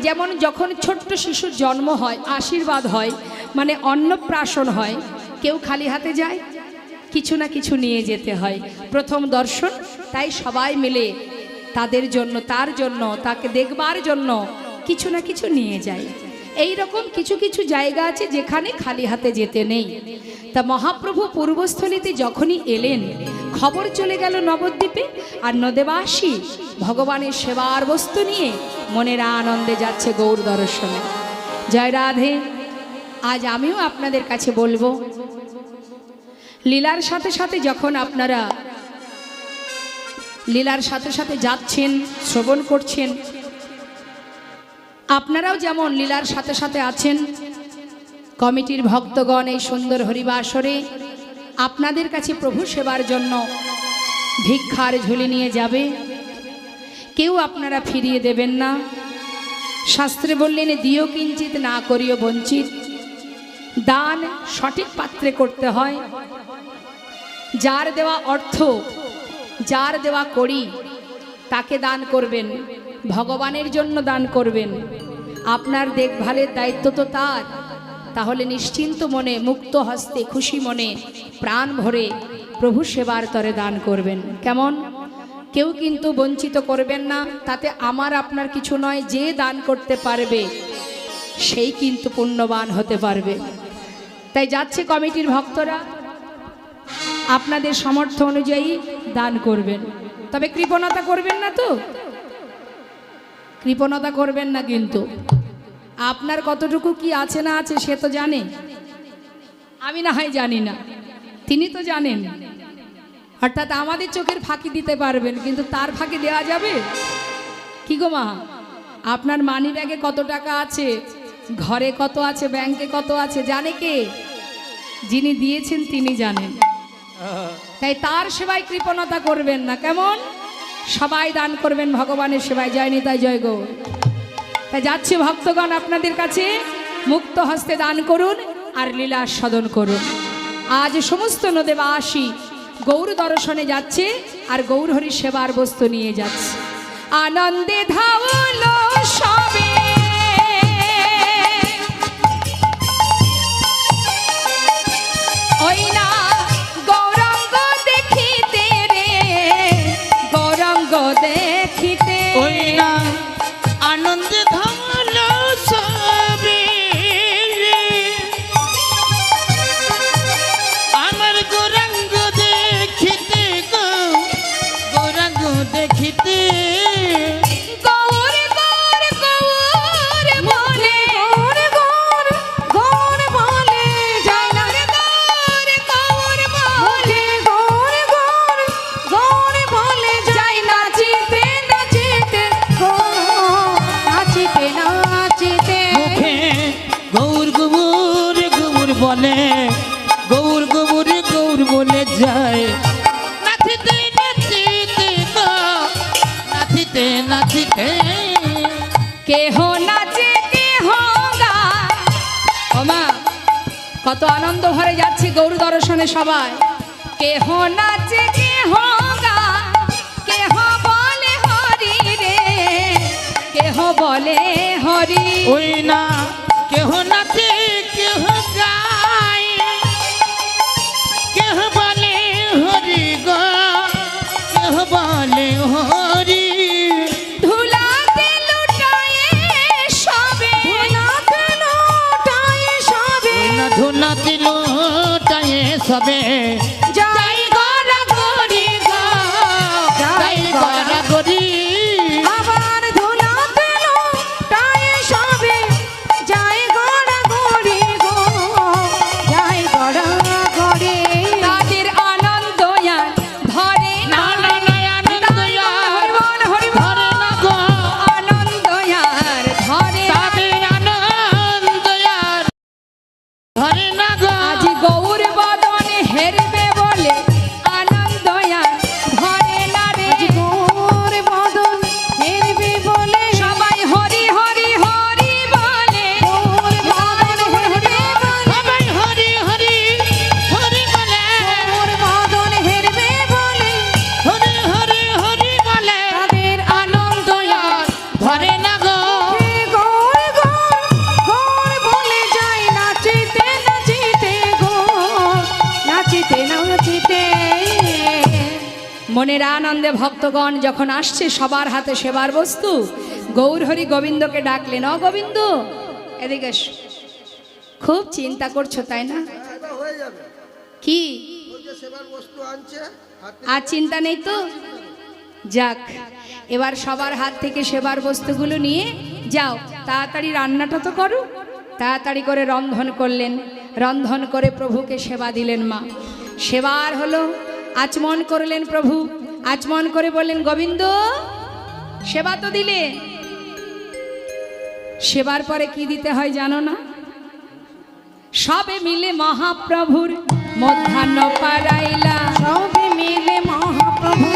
যেমন যখন ছোট্ট শিশুর জন্ম হয়, আশীর্বাদ হয়, মানে অন্নপ্রাশন হয়, কেউ খালি হাতে যায়, কিছু না কিছু নিয়ে যেতে হয়। প্রথম দর্শন, তাই সবাই মিলে তাদের জন্য, তার জন্য, তাকে দেখবার জন্য কিছু না কিছু নিয়ে যায়। এই রকম কিছু কিছু জায়গা আছে যেখানে খালি হাতে যেতে নেই। তা মহাপ্রভু পূর্বস্থলীতে যখনই এলেন, খবর চলে গেল নবদ্বীপে, আর নদেবাসী ভগবানের সেবার বস্তু নিয়ে মনের আনন্দে যাচ্ছে গৌর দর্শনে। জয় রাধে। আজ আমিও আপনাদের কাছে বলবো, লীলার সাথে সাথে যখন আপনারা লীলার সাথে সাথে যাচ্ছেন, শ্রবণ করছেন, আপনারাও যেমন লীলার সাথে সাথে আছেন, কমিটির ভক্তগণ এই সুন্দর হরিবাসরে আপনাদের কাছে প্রভু সেবার জন্য ভিক্ষার ঝুলি নিয়ে যাবে। কেউ আপনারা ফিরিয়ে দেবেন না। শাস্ত্রে বললেন, দিও কিঞ্চিত না করিও বঞ্চিত। দান সঠিক পাত্রে করতে হয়। যার দেওয়া অর্থ, যার দেওয়া করি, তাকে দান করবেন, ভগবানের জন্য দান করবেন। আপনার দেখভালের দায়িত্ব তো তার। তাহলে নিশ্চিন্ত মনে, মুক্ত হস্তে, খুশি মনে, প্রাণ ভরে প্রভু সেবার তরে দান করবেন। কেমন? কেউ কিন্তু বঞ্চিত করবেন না, তাতে আমার আপনার কিছু নয়। যে দান করতে পারবে সেই কিন্তু পুণ্যবান হতে পারবে। তাই যাচ্ছে কমিটির ভক্তরা, আপনাদের সামর্থ্য অনুযায়ী দান করবেন, তবে কৃপণতা করবেন না তো, কৃপণতা করবেন না। কিন্তু আপনার কতটুকু কি আছে না আছে সে তো জানে, আমি না হয় জানি না, তিনি তো জানেন। অর্থাৎ আমাদের চোখের ফাঁকি দিতে পারবেন, কিন্তু তার ফাঁকি দেওয়া যাবে কি গো মা? আপনার মানি ব্যাগে কত টাকা আছে, ঘরে কত আছে, ব্যাংকে কত আছে, জানে কে? যিনি দিয়েছেন তিনি জানেন। তাই তার সেবায় কৃপণতা করবেন না, কেমন? সবাই দান করবেন ভগবানের সেবায়। জয় নিতাই, জয় গো। তাই যাচ্ছে ভক্তগণ আপনাদের কাছে, মুক্ত হস্তে দান করুন আর লীলা সদন করুন। আজ সমস্ত নদেবাসী গৌর দর্শনে যাচ্ছে আর গৌর হরি সেবার বস্তু নিয়ে যাচ্ছে। আনন্দে ধাওলো সবে, ওই না গৌরঙ্গ দেখিতে রে, গৌরঙ্গ দেখিতে, ওই না আনন্দে ধামলো সবে, আমার গৌরাঙ্গ দেখিতে গো, গৌরাঙ্গ দেখিতে। গৌর গৌর গৌর বলে, গৌর গৌর গৌর বলে যায় না, গৌর গৌর বলে, গৌর গৌর গৌর বলে যায় না, নাচিতে নাচিতে গো, নাচিতে নাচিতে। মুখে গৌর গৌর গৌর বলে, গৌর গৌর গৌর বলে যায়, নাচিতে নাচিতে গো, নাচিতে নাচিতে। কেহ নাচে কেহ গায়। ও মা, কত আনন্দ ভরে যাচ্ছে গৌর দর্শনে সবাই। কেহ নাচে কেহ গায়, কেহ বলে হরি রে, কেহ বলে হরি। ওই না কেহ নাচে কেহ গায়, কেহ বলে হরি গো, কেহ বলে হরি। ধুলাতে লুটায়ে সবে, ধুনাতে লুটায়ে সবে, ওই না ধুনাতে লুটায়ে সবে, যাই গড়া গড়ি গো, যাই গড়া গড়ি। আবার ধুনাতে লুটায়ে সবে, যায় গড়া গড়ি গো, যায় গড়া গড়ি। তাদের আনন্দ আর ধরে না, না না না আনন্দ আর বল হরি বল। ধরে না গো, আনন্দ আর ধরে না। তাদের আনন্দ আর ধরে না গো। আজ গৌর বদনে হেরবে বলে আনন্দ আর ধরে না রে। আজ গৌর বদন হেরবে বলে, সবাই হরি হরি হরি বলে, গৌর বদন হেরবে বলে, সবাই হরি হরি হরি বলে, গৌর বদন হেরবে বলে, হরি হরি হরি বলে, তাদের আনন্দ আর ধরে না গো। হে গৌর গৌর গৌর বলে যায়, নাচিতে নাচিতে গো, নাচিতে নাচিতে। মনের আনন্দে ভক্তগণ যখন আসছে সবার হাতে সেবার বস্তু, গৌর হরি গোবিন্দকে ডাকলেন, অ গোবিন্দ এদিকে এসো। খুব চিন্তা করছো তাই না? কি আর চিন্তা নেই তো? যাক, এবার সবার হাত থেকে সেবার বস্তুগুলো নিয়ে যাও, তাড়াতাড়ি রান্নাটা তো করো। তাড়াতাড়ি করে রন্ধন করলেন, রন্ধন করে প্রভুকে সেবা দিলেন মা। সেবার হলো, আচমন করলেন প্রভু, আচমন করে বললেন, গোবিন্দ সেবা তো দিলে, সেবার পরে কি দিতে হয় জানো না? সবে মিলে মহাপ্রভুর মধ্যাহ্ন পারাইলা। সবে মিলে মহাপ্রভু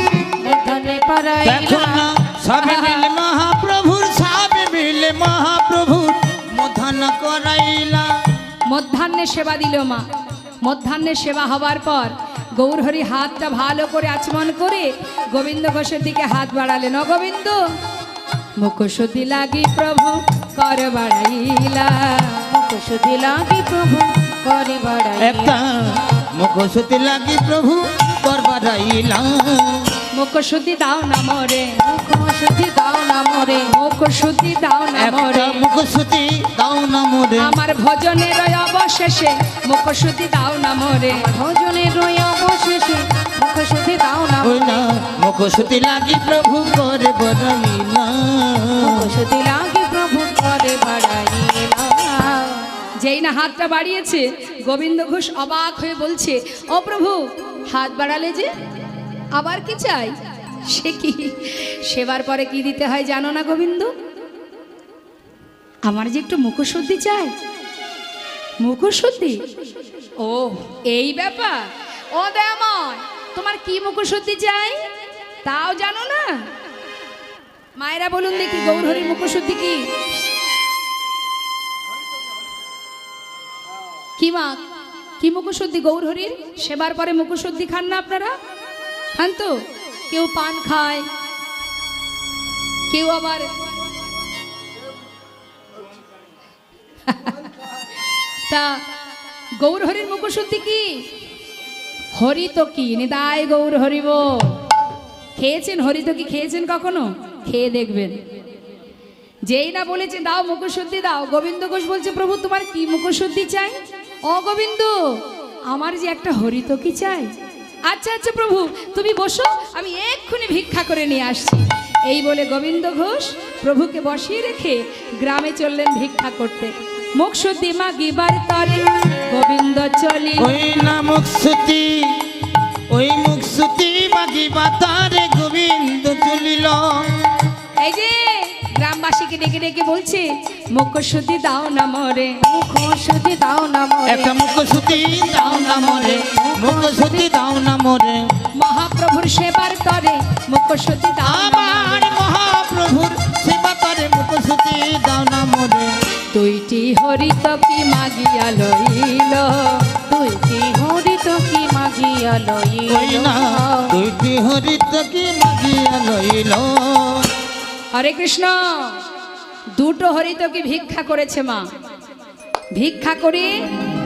মধ্যাহ্নে দেখো পারাইলা, না সবে মিলে মহাপ্রভুর, সবে মিলে মহাপ্রভুর মধ্যাহ্ন করাইলা। মধ্যাহ্নে সেবা দিল মা। মধ্যাহ্নে সেবা হবার পর গৌরহরি হাতটা ভালো করে আচমন করে গোবিন্দ ঘোষের দিকে হাত বাড়ালেন, অ গোবিন্দ মুখশুদ্ধি লাগি প্রভু কর বাড়াইলা। মুখশুদ্ধি লাগি প্রভু করে বাড়াইলা, একটা মুখশুদ্ধি লাগি প্রভু কর বাড়াইলা। মুখ শুদ্ধি দাও না মোরে, মুখ শুদ্ধি দাও না মোরে, মুখ শুদ্ধি দাও না একটা মোরে, মুখশ্রুতি দাও না মোরে, আমার ভজনের অবশেষে মুখ শুদ্ধি দাও না মোরে, ভজনে রই অবশেষে মুখ শুদ্ধি দাও না ওই না মুখশ্রুতি লাগি প্রভু করে বরাইলা, মুখ শুদ্ধি লাগে প্রভু করে বাড়াইলা। যেই না হাতটা বাড়িয়েছে গোবিন্দ ঘোষ অবাক হয়ে বলছে, ও প্রভু হাত বাড়ালে যে, আবার কি চাই? সে কি সেবার পরে কি দিতে হয় জানো না গোবিন্দ? আমার যে একটু মুখশুদ্ধি চাই। মুখশুদ্ধি? ও এই ব্যাপার। ও দয়াময়, তোমার কি মুখশুদ্ধি চাই তাও জানো না? মায়েরা বলুন দেখি গৌরহরির মুখশুদ্ধি কি? কি মা, কি মুখশুদ্ধি গৌরহরির? সেবার পরে মুখশুদ্ধি খান না আপনারা? খান তো? কেউ পান খায়, কেউ আবার তা গৌরহরির মুখশুদ্ধি কি? হরি তো কি নিতাই গৌর হরিব। খেয়েছেন হরি তো কি? খেয়েছেন কখনো? খেয়ে দেখবেন। যেই না বলেছে দাও মুখশুদ্ধি দাও, গোবিন্দ ঘোষ বলছে প্রভু তোমার কি মুখশুদ্ধি চাই? ও গোবিন্দ, আমার যে একটা হরিতকি চাই। আচ্ছা আচ্ছা প্রভু তুমি বসো, আমি এক্ষুনি ভিক্ষা করে নিয়ে আসছি। এই বলে গোবিন্দ ঘোষ প্রভুকে বসিয়ে রেখে গ্রামে চললেন ভিক্ষা করতে। মুখশুদ্ধি মাগিবার তরে গোবিন্দ চলি, ওই না মুখশ্রুতি, ওই মুখশ্রুতি মাগিবা তারে গোবিন্দ চলিল। এই যে গ্রামবাসীকে ডেকে ডেকে বলছে মুখশুদ্ধি দাও না মোরে, মুখ শুদ্ধি দাও না মোরে, একটা মুখশ্রুতি দাও না মোরে, মুখশ্রুতি দাও না মোরে, মহাপ্রভুর সেবার তরে মুখশুদ্ধি দাও না মোরে। আমার মহাপ্রভুর সেবা করে মুখশ্রুতি দাও না মোরে, দুইটি হরিত কি মাগিয়া লইল, দুইটি হরিত কি মাগিয়া ওই না লইল, দুইটি হরিত কি মাগিয়া লইল। হরে কৃষ্ণ। দুটো হরিত কি ভিক্ষা করেছে মা, ভিক্ষা করে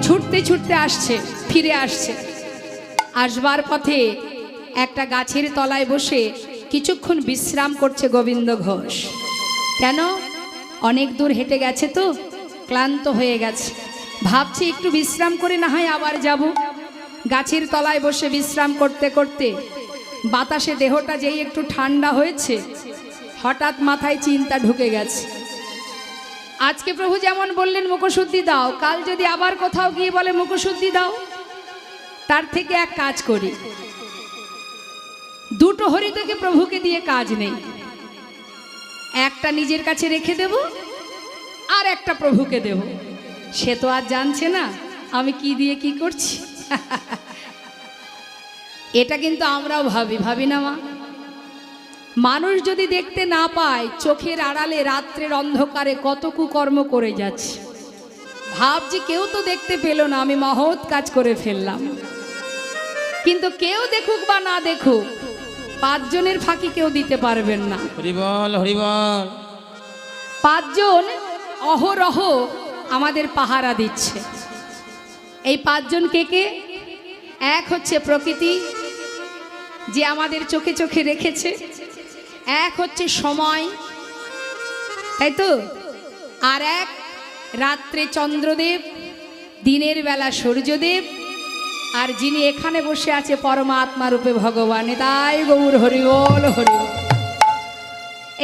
ছুটতে ছুটতে আসছে, ফিরে আসছে। আসবার পথে একটা গাছের তলায় বসে কিছুক্ষণ বিশ্রাম করছে গোবিন্দ ঘোষ। কেন? অনেক দূর হেঁটে গেছে তো, ক্লান্ত হয়ে গেছে, ভাবছি একটু বিশ্রাম করে না হয় আবার যাব। গাছের তলায় বসে বিশ্রাম করতে করতে বাতাসে দেহটা যেই একটু ঠান্ডা হয়েছে, হঠাৎ মাথায় চিন্তা ঢুকে গেছে। আজকে প্রভু যেমন বললেন মুখশুদ্ধি দাও, কাল যদি আবার কোথাও গিয়ে বলে মুখশুদ্ধি দাও, তার থেকে এক কাজ করি, দুটো হরিতকে প্রভুকে দিয়ে কাজ নেই, একটা নিজের কাছে রেখে দেব আর একটা প্রভুকে দেব। সে তো আর জানছে না আমি কি দিয়ে কি করছি। এটা কিন্তু আমরাও ভাবি না মা? মানুষ যদি দেখতে না পায়, চোখের আড়ালে রাত্রের অন্ধকারে কত কুকর্ম করে যাচ্ছে, ভাবছি কেউ তো দেখতে পেল না, আমি মহৎ কাজ করে ফেললাম। কিন্তু কেউ দেখুক বা না দেখুক, 5 জনের ফাঁকি কেউ দিতে পারবেন না। হরিবল হরিবল। 5 জন অহরহ আমাদের পাহারা দিচ্ছে। এই 5 জন কে কে? এক হচ্ছে প্রকৃতি, যে আমাদের চোখে চোখে রেখেছে। এক হচ্ছে সময়, তাই তো? আর এক রাত্রে চন্দ্রদেব, দিনের বেলা সূর্যদেব, আর যিনি এখানে বসে আছে পরমাত্মা রূপে ভগবান। তাই গৌর হরিবল হরিবল।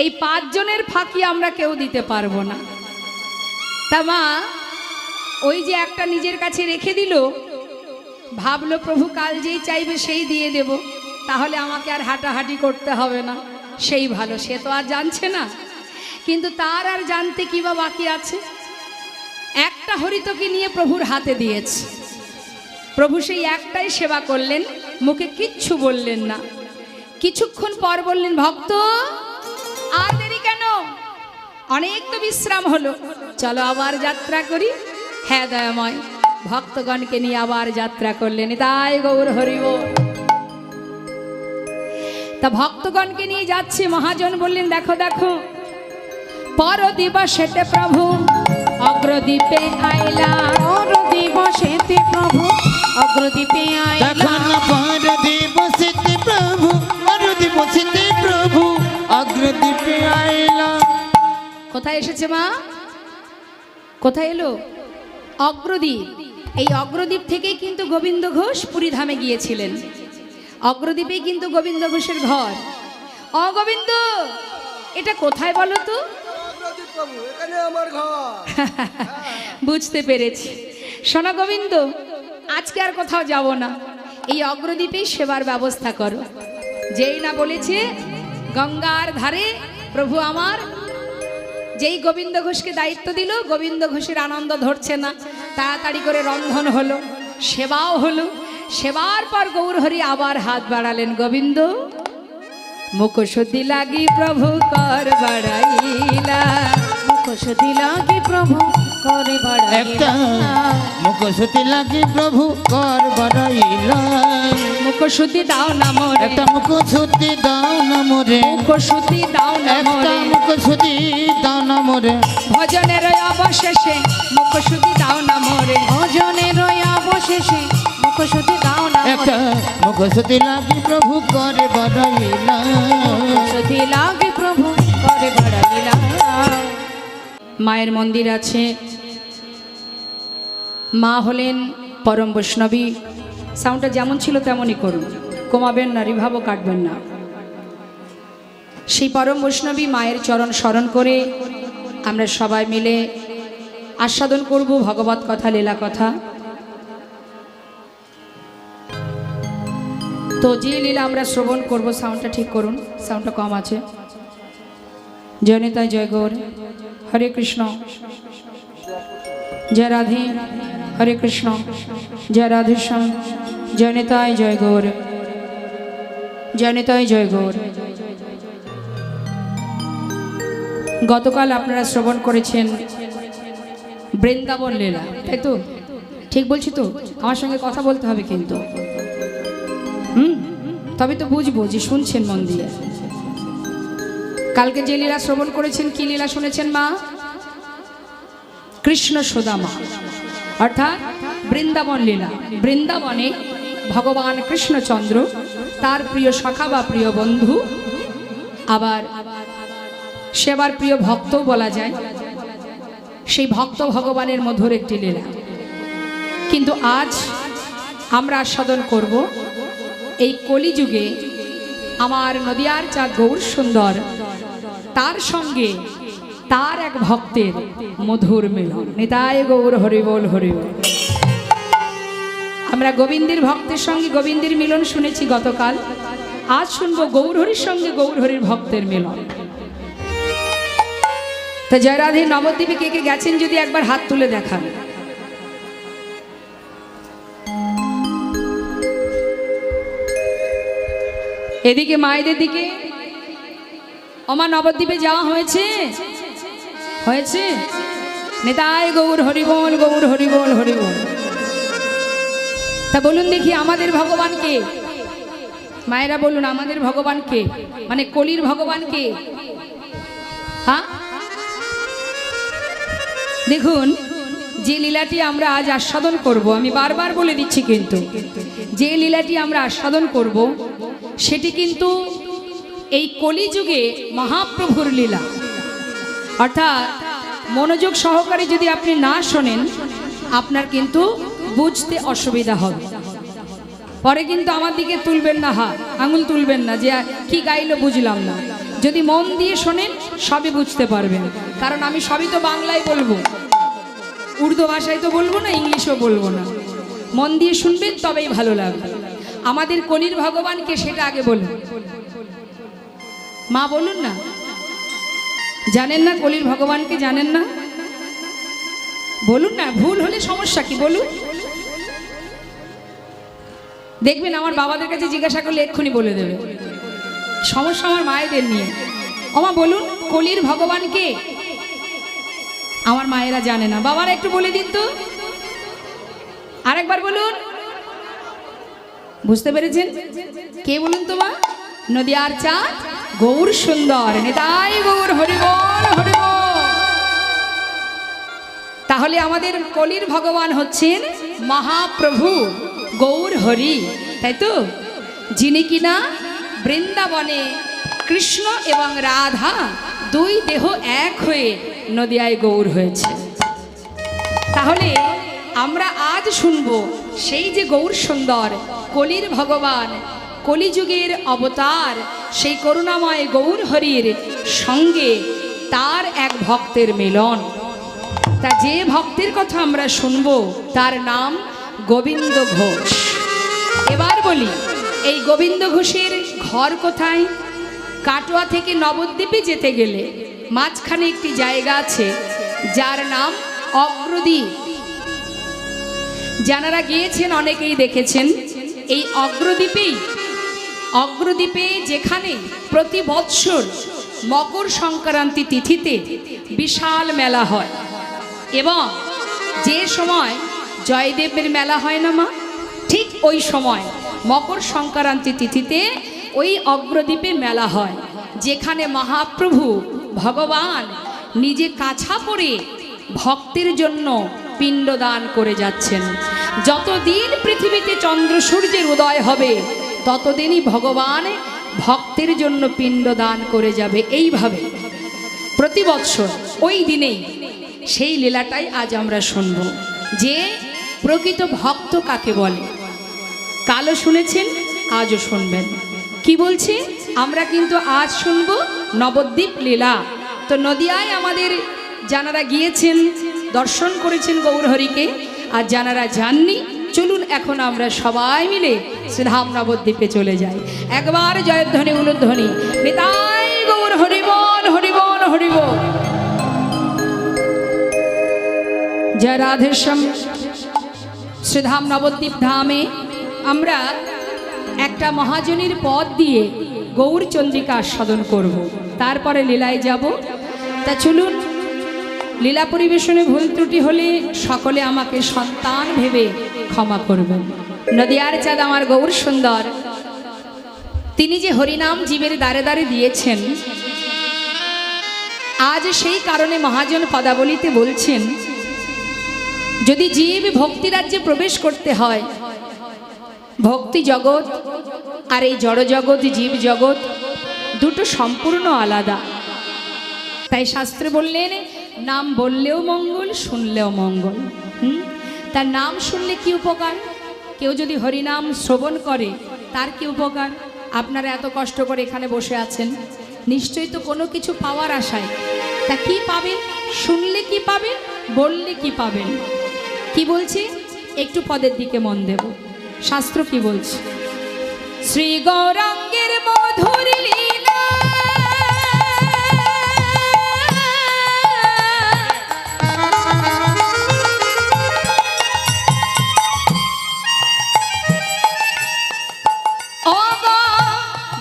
এই 5 জনের ফাঁকি আমরা কেউ দিতে পারবো না। তা মা ওই যে একটা নিজের কাছে রেখে দিল, ভাবলো প্রভু কাল যেই চাইবে সেই দিয়ে দেব, তাহলে আমাকে আর হাঁটাহাঁটি করতে হবে না, সেই ভালো। সে তো আর জানছে না, কিন্তু তার আর জানতে কি বা বাকি আছে। একটা হরিতকে নিয়ে প্রভুর হাতে দিয়েছে, প্রভু সেই একটাই সেবা করলেন, মুখে কিচ্ছু বললেন না। কিছুক্ষণ পর বললেন, ভক্ত আর দেরি কেন? অনেক তো বিশ্রাম হলো, চলো আবার যাত্রা করি। হ্যাঁ দয়াময়, ভক্তগণকে নিয়ে আবার যাত্রা করলেন। তাই গৌর হরিবল। তা ভক্তগণকে নিয়ে যাচ্ছে, মহাজন বললেন, দেখো দেখো পর দিবসেতে প্রভু অগ্রদ্বীপে আইলা, পর দিবসেতে প্রভু অগ্রদ্বীপে আইলা, দেখো না পর দিবসেতে প্রভু অগ্রদ্বীপ কোথায় এসেছে মা? কোথায় এলো? অগ্রদ্বীপ। এই অগ্রদ্বীপ থেকেই কিন্তু গোবিন্দ ঘোষ পুরীধামে গিয়েছিলেন। অগ্রদ্বীপেই কিন্তু গোবিন্দ ঘোষের ঘর। অগোবিন্দ, এটা কোথায় বলো তো? বুঝতে পেরেছি। শোনো গোবিন্দ, আজকে আর কোথাও যাব না, এই অগ্রদ্বীপেই সেবার ব্যবস্থা করো। যেই না বলেছে গঙ্গার ধারে প্রভু আমার, যেই গোবিন্দ ঘোষকে দায়িত্ব দিল, গোবিন্দ ঘোষের আনন্দ ধরছে না, তাড়াতাড়ি করে রন্ধন হলো, সেবাও হলো। সেবার পর গৌরহরি আবার হাত বাড়ালেন। গোবিন্দ, মুখশুদ্ধি লাগি প্রভু কর বাড়াইলা, মুখশুদ্ধি লাগি প্রভু করে একটা বাড়াইলা, মুখশুদ্ধি লাগি প্রভু কর বাড়াইলা, মুখশুদ্ধি দাও না মোরে, একটা মুখশুদ্ধি দাও না মোরে, মুখশুদ্ধি দাও না একটা মোরে, মুখশুদ্ধি দাও না মোরে, ভজনের অবশেষে মুখশুদ্ধি দাও না মোরে, ভজনের অবশেষে মুখশুদ্ধি দাও না একটা মুখশুদ্ধি লাগি প্রভু করে বাড়াইলা। মুখশুদ্ধি লাগি প্রভু করে বাড়াইলা। মায়ের মন্দির আছে। মা হলেন পরম বৈষ্ণবী। সাউন্ডটা যেমন ছিল তেমনই করুন, কমাবেন না, রিভাবও কাটবেন না। সেই পরম বৈষ্ণবী মায়ের চরণ স্মরণ করে আমরা সবাই মিলে আস্বাদন করব ভগবত কথা, লীলা কথা। তো যে লীলা আমরা শ্রবণ করব, সাউন্ডটা ঠিক করুন, সাউন্ডটা কম আছে। জয় নিতাই, জয় গৌর, হরে কৃষ্ণ, জয় রাধে, হরে কৃষ্ণ, জয় রাধেশ্যাম, জয় নিতাই, জয় গৌর, জয় নিতাই, জয় গৌর। গতকাল আপনারা শ্রবণ করেছেন বৃন্দাবন লীলা, তাই তো? ঠিক বলছি তো? আমার সঙ্গে কথা বলতে হবে কিন্তু, তবে তো বুঝবো যে শুনছেন মন দিয়ে। কালকে যে লীলা শ্রবণ করেছেন, কি লীলা শুনেছেন মা? কৃষ্ণ সুদামা, অর্থাৎ বৃন্দাবন লীলা। বৃন্দাবনে ভগবান কৃষ্ণচন্দ্র তার প্রিয় সখা বা প্রিয় বন্ধু, আবার সেবার প্রিয় ভক্ত বলা যায়, সেই ভক্ত ভগবানের মধুর একটি লীলা। কিন্তু আজ আমরা আস্বাদন করব এই কলিযুগে আমার নদিয়ার চাঁদ গৌর সুন্দর, তার সঙ্গে তার এক ভক্তের মধুর মিলন। নিতাই গৌর, হরি বল, হরি বল। আমরা গোবিন্দের ভক্তের সঙ্গে গোবিন্দের মিলন শুনেছি গতকাল, আজ শুনবো গৌরহরির সঙ্গে গৌরহরির ভক্তের মিলন। তো জয় রাধে নবদ্বীপে কে কে গেছেন যদি একবার হাত তুলে দেখান। এদিকে মায়েদের দিকে। ওমা, নবদ্বীপে যাওয়া হয়েছে? হয়েছে। নিতাই গৌর, হরি বল, গৌর হরি বল, হরি বল। তা বলুন দেখি, আমাদের ভগবান কে? মায়েরা বলুন, আমাদের ভগবান কে? মানে কলির ভগবান কে? হ্যাঁ, দেখুন, যে লীলাটি আমরা আজ আস্বাদন করব, আমি বারবার বলে দিচ্ছি কিন্তু, যে লীলাটি আমরা আস্বাদন করব সেটি কিন্তু এই কলিযুগে মহাপ্রভুর লীলা। অর্থাৎ মনোযোগ সহকারে যদি আপনি না শোনেন, আপনার কিন্তু বুঝতে অসুবিধা হবে। পরে কিন্তু আমার দিকে তুলবেন না হাত, আঙুল তুলবেন না যে কি গাইলো বুঝলাম না। যদি মন দিয়ে শোনেন সবই বুঝতে পারবেন, কারণ আমি সবই তো বাংলায় বলবো, উর্দু ভাষায় তো বলবো না, ইংলিশও বলবো না। মন দিয়ে শুনবেন তবেই ভালো লাগবে। আমাদের কলির ভগবানকে সেটা আগে বলুন। মা বলুন না, জানেন না কলির ভগবানকে? জানেন না? বলুন না, ভুল হলে সমস্যা কি বলুন। দেখবেন আমার বাবাদের কাছে জিজ্ঞাসা করলে এক্ষুনি বলে দেবে। সমস্যা আমার মায়েদের নিয়ে। ওমা বলুন, কলির ভগবান কে? আমার মায়েরা জানে না। বাবারা একটু বলে দিন তো, আরেকবার বলুন। বুঝতে পেরেছেন? কে বলুন তো মা? নদিয়ার চাঁদ গৌর সুন্দর, নিতাই গৌর, হরি বল, হরি বল। তাহলে আমাদের কলির ভগবান হচ্ছেন মহাপ্রভু গৌর হরি, তাই তো? যিনি কিনা বৃন্দাবনে কৃষ্ণ এবং রাধা দুই দেহ এক হয়ে নদিয়ায় গৌর হয়েছে। তাহলে আমরা আজ শুনব সেই যে গৌর সুন্দর কলির ভগবান, কলিযুগের অবতার, সেই করুণাময় গৌর হরির সঙ্গে তার এক ভক্তের মিলন। তা যে ভক্তের কথা আমরা শুনব তার নাম গোবিন্দ ঘোষ। এবার বলি, এই গোবিন্দ ঘোষের ঘর কোথায়? কাটোয়া থেকে নবদ্বীপে যেতে গেলে মাঝখানে একটি জায়গা আছে যার নাম অগ্রদ্বীপ। যারা গিয়েছেন অনেকেই দেখেছেন এই অগ্রদ্বীপে যেখানে প্রতি বৎসর মকর সংক্রান্তি তিথিতে বিশাল মেলা হয়, এবং যে সময় জয়দেবের মেলা হয় না মা, ঠিক ওই সময় মকর সংক্রান্তি তিথিতে ওই অগ্রদ্বীপে মেলা হয়, যেখানে মহাপ্রভু ভগবান নিজে কাছা পরে ভক্তের জন্য পিণ্ডদান করে যাচ্ছেন। যতদিন পৃথিবীতে চন্দ্র সূর্যের উদয় হবে ততদিনই ভগবান ভক্তের জন্য পিণ্ডদান করে যাবে। এইভাবে প্রতি বৎসর ওই দিনেই সেই লীলাটাই আজ আমরা শুনব, যে প্রকৃত ভক্ত কাকে বলে। কালও শুনেছেন, আজও শুনবেন। কি বলছে? আমরা কিন্তু আজ শুনব নবদ্বীপ লীলা। তো নদিয়ায় আমাদের যারা গিয়েছেন দর্শন করেছেন গৌরহরিকে, আর যারা যাননি, চলুন এখন আমরা সবাই মিলে শ্রীধাম নবদ্বীপে চলে যাই। একবার জয়ধ্বনি উলুধ্বনি, নিতাই গৌর হরি বল, হরি বল, হরি বল। জয় রাধেশ্যাম। শ্রীধাম নবদ্বীপ ধামে আমরা একটা মহাজনীর পদ দিয়ে গৌরচন্দ্রিকা আস্বাদন করব, তারপরে লীলায় যাব। তা চলুন, লীলা পরিবেশনে ভুল ত্রুটি হলে সকলে আমাকে সন্তান ভেবে ক্ষমা করবেন। নদিয়ার চাঁদ আমার গৌর সুন্দর, তিনি যে হরিনাম জীবের দ্বারে দ্বারে দিয়েছেন, আজ সেই কারণে মহাজন পদাবলিতে বলছেন, যদি জীব ভক্তি রাজ্যে প্রবেশ করতে হয়, ভক্তি জগৎ আর এই জড় জগৎ, জীব জগৎ দুটো সম্পূর্ণ আলাদা। তাই শাস্ত্রে বললেন, নাম বললেও মঙ্গল, শুনলেও মঙ্গল। তার নাম শুনলে কি উপকার? কেউ যদি হরিনাম শ্রবণ করে তার কি উপকার? আপনারা এত কষ্ট করে এখানে বসে আছেন, নিশ্চয়ই তো কোনো কিছু পাওয়ার আশায়। তা কি পাবেন? শুনলে কি পাবেন? বললে কি পাবেন? কি বলছে? একটু পদের দিকে মন দেব। শাস্ত্র কি বলছে? শ্রী গৌরাঙ্গের মধুর লীলা,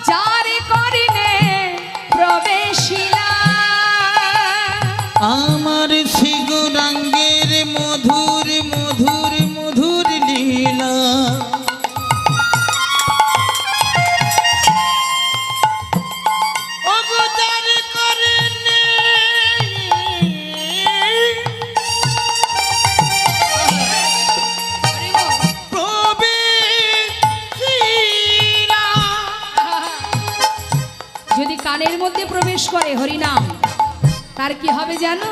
যারে করিলে প্রবেশিলা, আমার শ্রী গৌরাঙ্গের মধুর মধুর মধুর লীলা, অবতার করেনে প্রবেশিলা। যদি কানের মধ্যে প্রবেশ করে হরিনাম, তার কি হবে জানো?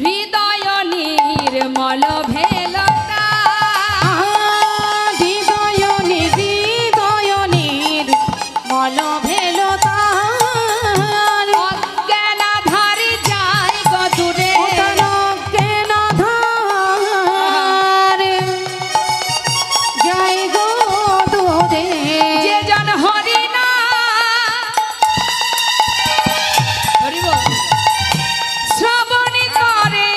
হৃদয় নির্মল ভেলতা, হৃদয় নির্মল ভেলতা, অজ্ঞানাধারে যায় গদূরে, অজ্ঞানাধারে যায় গো দূরে। যে জন হরিনাম শ্রবণ করে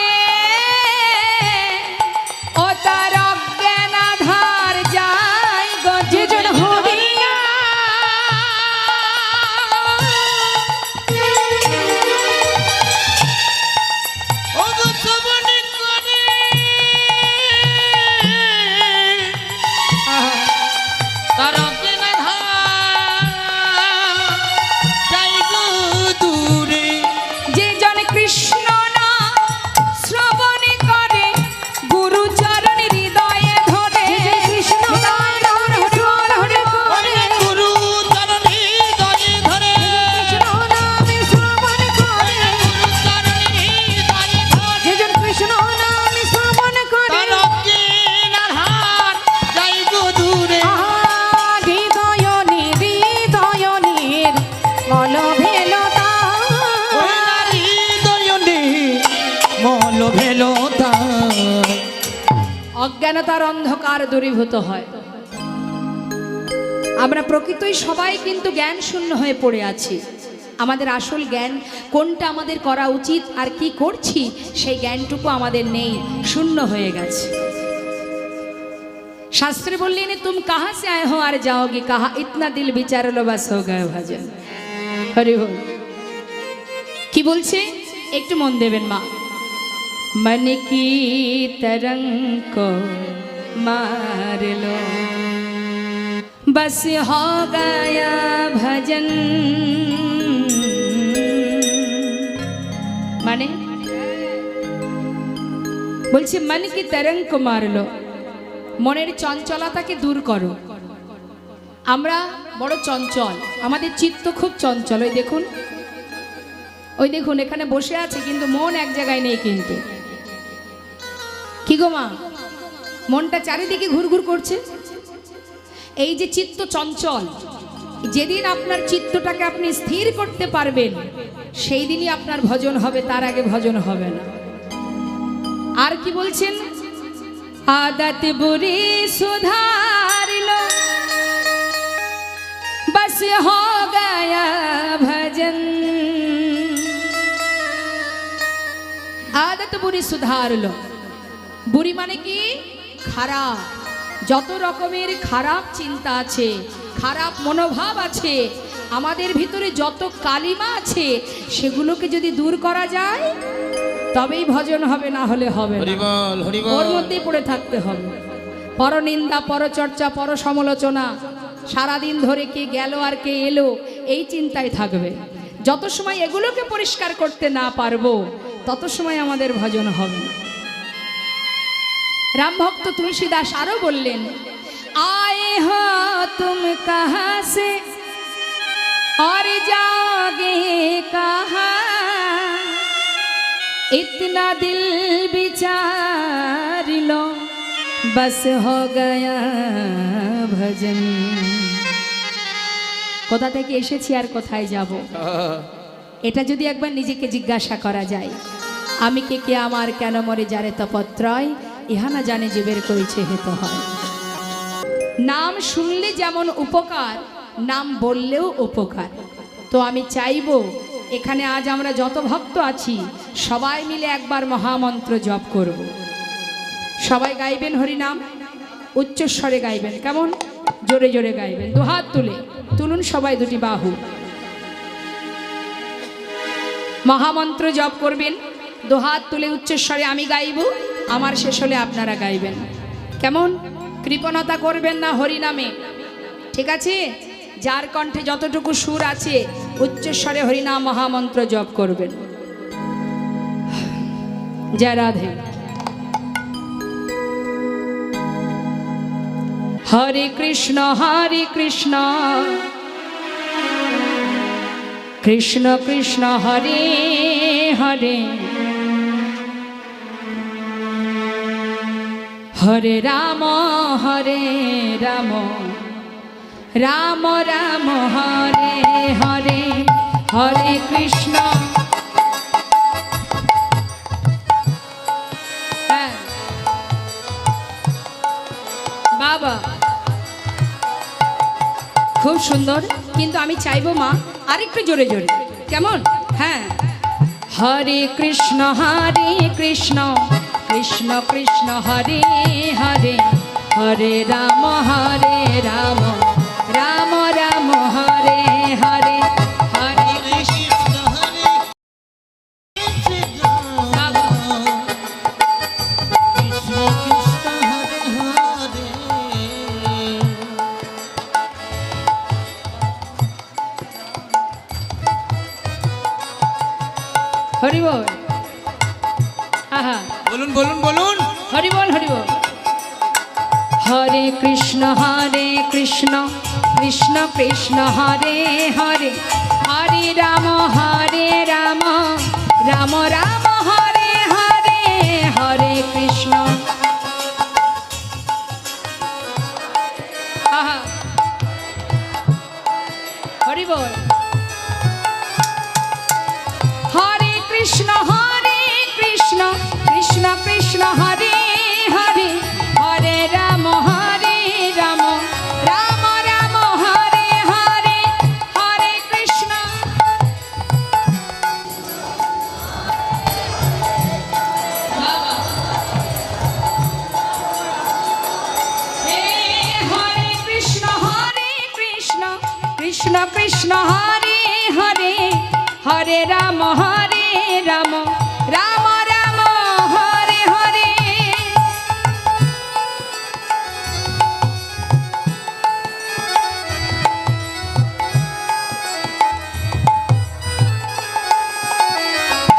অজ্ঞানতার অন্ধকার দূরীভূত হয়। আমরা প্রকৃতই সবাই কিন্তু জ্ঞান শূন্য হয়ে পড়ে আছি। আমাদের আসল জ্ঞান কোনটা আমাদের করা উচিত আর কি করছি সেই জ্ঞানটুকু আমাদের নেই, শূন্য হয়ে গেছে। শাস্ত্রে বললেন তুম কাহা সে আয়ে হো আর যাওগে কাহা, ইতনা দিল বিচার লো বাস হো গয়ে ভজন। হরি বল। কি বলছে একটু মন দেবেন মা। मन की तरंग को मार लो बस हो गया भजन। মানে বলছে मन की तरंग को मार लो, মনের চঞ্চলতাকে দূর করো। আমরা বড় চঞ্চল, আমাদের চিত্ত খুব চঞ্চল। ওই দেখুন এখানে বসে আছে কিন্তু মন এক জায়গায় নেই। কিন্তু কি গো মা, মনটা চারিদিকে ঘুরঘুর করছে। এই যে চিত্ত চঞ্চল, যেদিন আপনার চিত্তটাকে আপনি স্থির করতে পারবেন সেই দিনই আপনার ভজন হবে, তার আগে ভজন হবে না। আর কি বলছেন, आदत बुरी सुधार लो बस हो गया भजन। आदत बुरी सुधार लो, বুড়ি মানে কি খারাপ, যত রকমের খারাপ চিন্তা আছে, খারাপ মনোভাব আছে, আমাদের ভিতরে যত কালিমা আছে সেগুলোকে যদি দূর করা যায় তবেই ভজন হবে, না হলে হবে না। ওর মধ্যেই পড়ে থাকতে হবে। পরনিন্দা, পরচর্চা, পর সমালোচনা, সারাদিন ধরে কে গেল আর কে এলো এই চিন্তায় থাকবে। যত সময় এগুলোকে পরিষ্কার করতে না পারবো তত সময় আমাদের ভজন হবে না। রাম ভক্ত তুলসীদাস আরো বললেন, আয়ে হো তুম কাহা সে और जाओगे कहाँ, इतना दिल विचार लो बस हो गया भजन। কোথা থেকে এসেছি আর কোথায় যাব, এটা যদি একবার নিজেকে জিজ্ঞাসা করা যায়, আমি কে আমার কেন মরে যারে তপত্রয়, ইহা না জানে যে বের করেছে হেত হয়। নাম শুনলে যেমন উপকার, নাম বললেও উপকার। তো আমি চাইবো এখানে আজ আমরা যত ভক্ত আছি সবাই মিলে একবার মহামন্ত্র জপ করব। সবাই গাইবেন হরিনাম, উচ্চস্বরে গাইবেন, কেমন জোরে জোরে গাইবেন। দুহাত তুলুন সবাই, দুটি বাহু। মহামন্ত্র জপ করবেন, দুহাত তুলে উচ্চস্বরে আমি গাইব, আমার শেষ হলে আপনারা গাইবেন। কেমন কৃপণতা করবেন না হরিনামে, ঠিক আছে? যার কণ্ঠে যতটুকু সুর আছে উচ্চস্বরে হরিনাম মহামন্ত্র জপ করবেন। জয় রাধে। হরে কৃষ্ণ কৃষ্ণ কৃষ্ণ হরে হরে, হরে রাম রাম রাম হরে হরে, হরে কৃষ্ণ। হ্যাঁ বাবা, খুব সুন্দর, কিন্তু আমি চাইবো মা আরেকটু জোরে জোরে, কেমন? হ্যাঁ, হরে কৃষ্ণ কৃষ্ণ কৃষ্ণ হরে হরে, হরে রাম রাম রাম হরে হরে, হরে কৃষ্ণ হরে কৃষ্ণ কৃষ্ণ হরে হরে। হরি বল। আহা, বলুন বলুন বলুন, হরি বল হরি বল। হরে কৃষ্ণ কৃষ্ণ কৃষ্ণ হরে হরে, হরে রাম রাম রাম হরে হরে, হরে কৃষ্ণ। আহা, হরি বল। হরে কৃষ্ণ কৃষ্ণ কৃষ্ণ হরে হরে, কৃষ্ণ হরে হরে হরে রাম রাম রাম হরে হরে।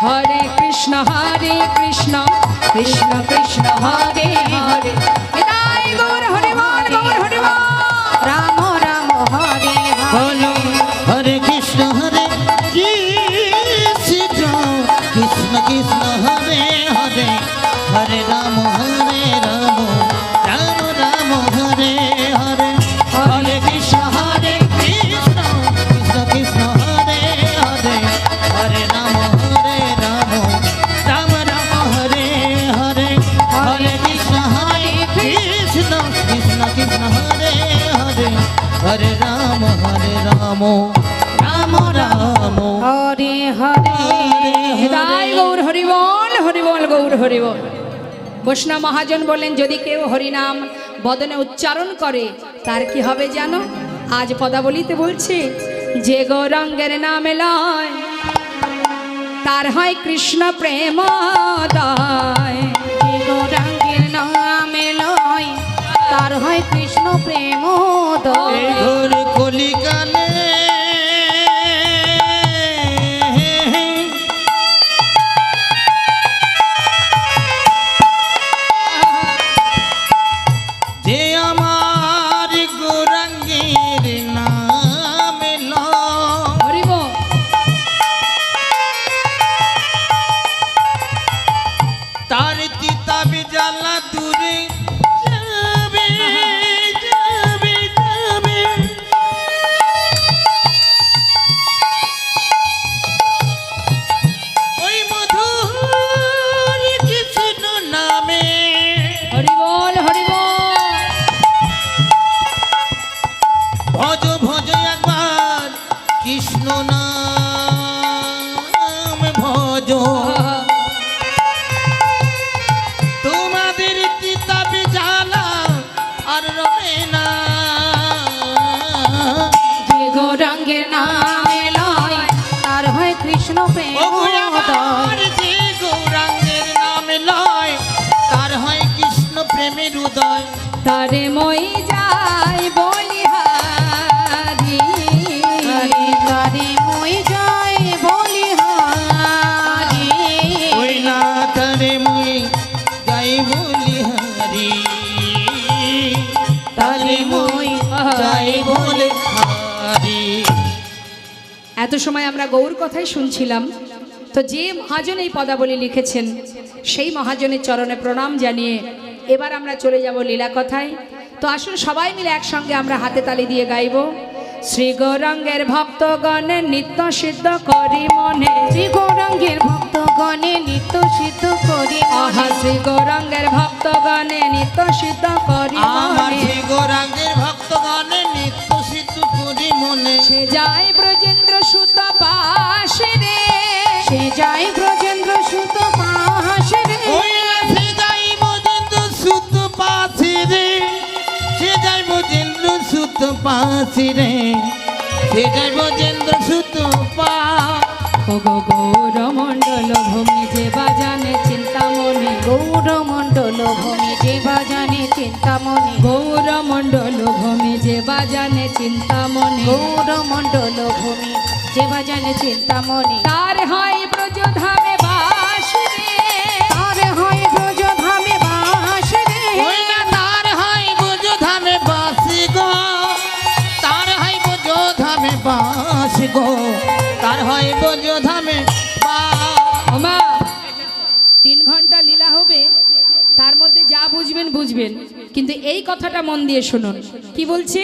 হরে কৃষ্ণ কৃষ্ণ কৃষ্ণ হরে হরে নিতাই গৌর হরি বল গৌর হরি বল। রাম রাম হরে হরে বলো হরে কৃষ্ণ কৃষ্ণ কৃষ্ণ হরে হরে হরে রাম রাম রাম হরে হরে হরে কৃষ্ণ কৃষ্ণ কৃষ্ণ হরে হরে হরে রাম রাম রাম হরে হরে হরে কৃষ্ণ কৃষ্ণ কৃষ্ণ হরে হরে হরে রাম রাম রাম হরে হরে নিতাই গৌর হরি বল গৌর হরি বল। বৈষ্ণব মহাজন বললেন যদি কেউ হরিনাম বদনে উচ্চারণ করে তার কি হবে জানো? আজ পদাবলিতে বলছে যে গৌরাঙ্গের নামে লয় তার হয় কৃষ্ণ প্রেমোদয়। যে গৌরাঙ্গের নামে লয় তার হয় কৃষ্ণ প্রেমোদয়। ঘোর কলিকালে যে আমার গৌরাঙ্গের নাম লয় হরি বল। তার চিতাবি জ্বালা দূরে যাবে যাবে যাবে। ওই মধুর কৃষ্ণ নামে হরি বল ভজ ভজ একবার কৃষ্ণ নাম ভজ। তোমাদের চিতাবি জ্বালা আর রবে না। যে গৌরাঙ্গের নামে লয় তার হয় কৃষ্ণ ও আমার প্রেমোদয়। যে গৌরাঙ্গের নামে লয় তার হয় কৃষ্ণ প্রেমের উদয়। তারে মই যাই বলিহারি হরে তারে মই যায় বলিহারি। ওই না তারে মুই গাই বলি হারি তারে মুই যাই বলে হারি। এত সময় আমরা গৌর কথাই শুনছিলাম। তো যে মহাজন এই পদাবলী লিখেছেন সেই মহাজনের চরণে প্রণাম জানিয়ে এবার আমরা চলে যাব লীলা কথায়। তো আসুন সবাই মিলে একসঙ্গে আমরা হাতে তালি দিয়ে গাইব। শ্রী গৌরাঙ্গের ভক্তগণের নিত্য সিদ্ধ করি মনে। শ্রী গৌরাঙ্গের ভক্তগণে নিত্য সিদ্ধ করি আহা মনে। শ্রী গৌরাঙ্গের ভক্তগণে নিত্য সিদ্ধ করি আমার মনে। শ্রী গৌরাঙ্গের ভক্তগণে নিত্য সিদ্ধ করি মনে। সে যায় ব্রজেন্দ্র সুত পাশে রে। সে যায় ব্রজেন্দ্র সুত পাশে রে। ওই সে যাই বজেন্দ্র সুত পাশি রে সে যাই বজেন্দ্র সুত পাশি রে সে যাই বজেন্দ্র সুত পা। ওগো গৌর মণ্ডল ভূমি যে বাজানে চিন্তামণি। গৌরমণ্ডল ভূমি যে বাজানে চিন্তামণি। গৌর মণ্ডল ভূমি যে বাজানে চিন্তামণি। গৌরমণ্ডল ভূমি যে বাজানে চিন্তামণি। তার হয় ব্রজধামে বাস রে। তার হয় ব্রজধামে বাস রে। ওই না তার হয় বোঝধামে বাসি গো তার হয় বোঝধামে বাসি গো তার হয় বোঝধামে ওমা 3 ঘন্টা লীলা হবে, তার মধ্যে যা বুঝবেন বুঝবেন, কিন্তু এই কথাটা মন দিয়ে শুনুন। কি বলছি?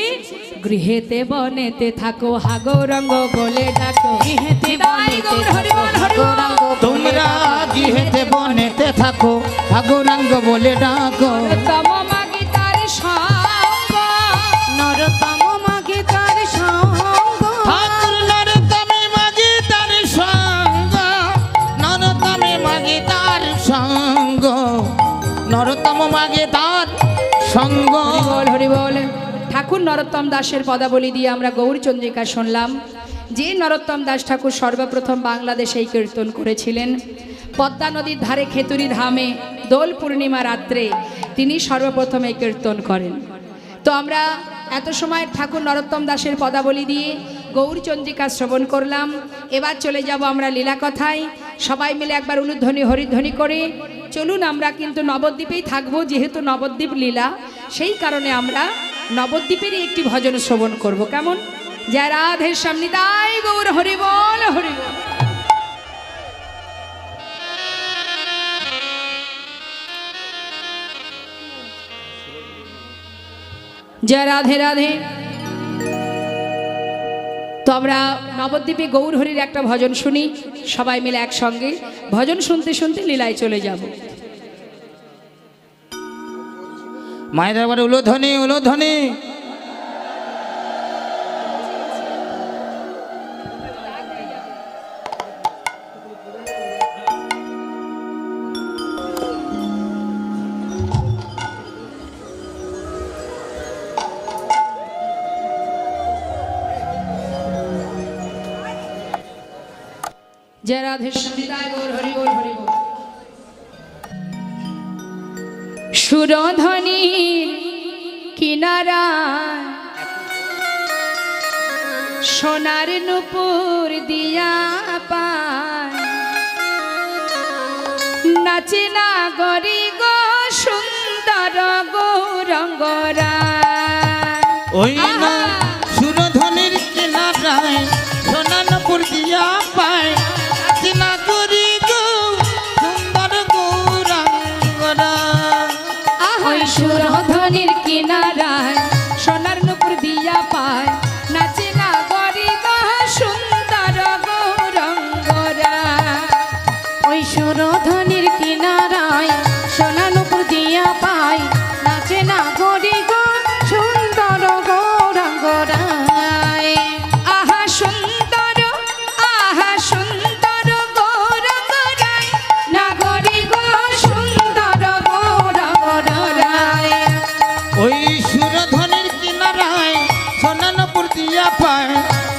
গৃহেতে বনেতে থাকো হা গৌরাঙ্গ বলে ডাকো। গৃহেতে নিতাই গৌর হরি বল, হরি বল। গৌরাঙ্গ তোমরা গৃহেতে বনেতে থাকো ঠাকুরাঙ্গ বলে ডাকো। তম মাগি তার সঙ্গ। নরতম মাগে তার সঙ্গ। ঠাকুর নরতমে মাগে তার সঙ্গ নরতমে মাগে তার সঙ্গ নরতম মাগে তার সঙ্গ। হরি বল, হরি বল। ঠাকুর নরোত্তম দাসের পদাবলী দিয়ে আমরা গৌরচন্দ্রিকা শুনলাম। যে নরোত্তম দাস ঠাকুর সর্বপ্রথম বাংলাদেশে এই কীর্তন করেছিলেন, পদ্মা নদীর ধারে খেতুরি ধামে দোল পূর্ণিমা রাত্রে তিনি সর্বপ্রথম এই কীর্তন করেন। তো আমরা এত সময় ঠাকুর নরোত্তম দাসের পদাবলী দিয়ে গৌরচন্দ্রিকা শ্রবণ করলাম। এবার চলে যাব আমরা লীলা কথায়। সবাই মিলে একবার উলুধ্বনি হরিধ্বনি করে চলুন। আমরা কিন্তু নবদ্বীপেই থাকবো, যেহেতু নবদ্বীপ লীলা, সেই কারণে আমরা নবদ্বীপেরই একটি ভজন শ্রবণ করব। কেমন? জয় রাধে সামনে তাই গৌর হরি বল হরি বল। জয় রাধে রাধে। তো আমরা নবদ্বীপে গৌর হরির একটা ভজন শুনি, সবাই মিলে একসঙ্গে ভজন শুনতে শুনতে লীলায় চলে যাব। মায়ের একবারে উলোধ্বনি উলোধ্বনি। जय राधे श्याम गौर हरि बोल हरि बोल। সুরধ্বনি কিনারা সোনার নুপুর দিয়া পায়, নাচে না গরি গো সুন্দর গৌরঙ্গরা। ওই না সুরধ্বনির কিনারায় সোনা নুপুর দিয়া পায়, নাচে না গরি গো সুন্দর গৌরঙ্গরা। ওই সুরধ্বনির কিনারায় সোনার নুপুর দিয়া পায়, নাচে না গরি গো সুন্দর গৌরঙ্গরা। ওই সুরধ্বনির কিনারায় সোনা নুপুর দিয়া পায়, নাচে না গরি গো সুন্দর গৌরাঙ্গরায়। আহা সুন্দর গৌরঙ্গরায়, না গরি গো সুন্দর গৌরঙ্গরায়। ওই সুরধ্বনির কিনারায় সোনা নুপুর দিয়া পায়,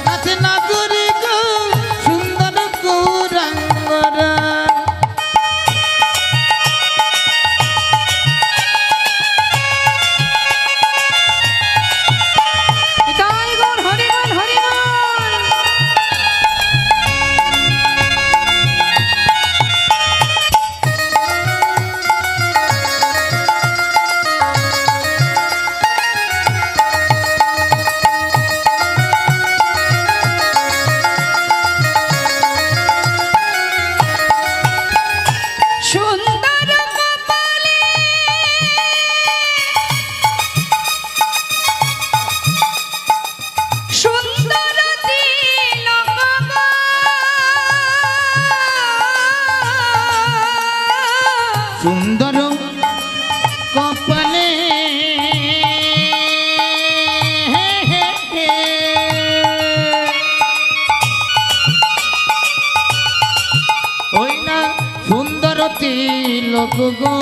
নাচে না গরি গো সুন্দর গৌরঙ্গরা। তাই গৌর হরি বল হরি বল। সুন্দর কপালে সুন্দর তিলক গো, সুন্দর কপালে ওই না সুন্দর তিলক গো।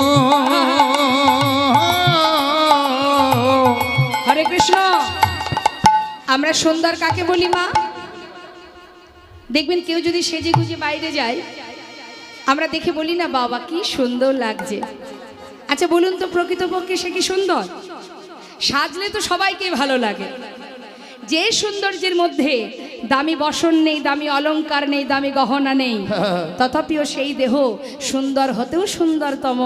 হরে কৃষ্ণ। আমরা সুন্দর কাকে বলি মা? দেখবেন কেউ যদি সেজে গুজে বাইরে যায়, আমরা দেখে বলি না বাবা কি সুন্দর লাগছে। আচ্ছা বলুন তো প্রকৃতপক্ষে সে কি সুন্দর? সাজলে তো সবাইকে ভালো লাগে। যে সৌন্দর্যের মধ্যে দামি বসন নেই, দামি অলংকার নেই, দামি গহনা নেই, তথাপিও সেই দেহ সুন্দর হতেও সুন্দরতম।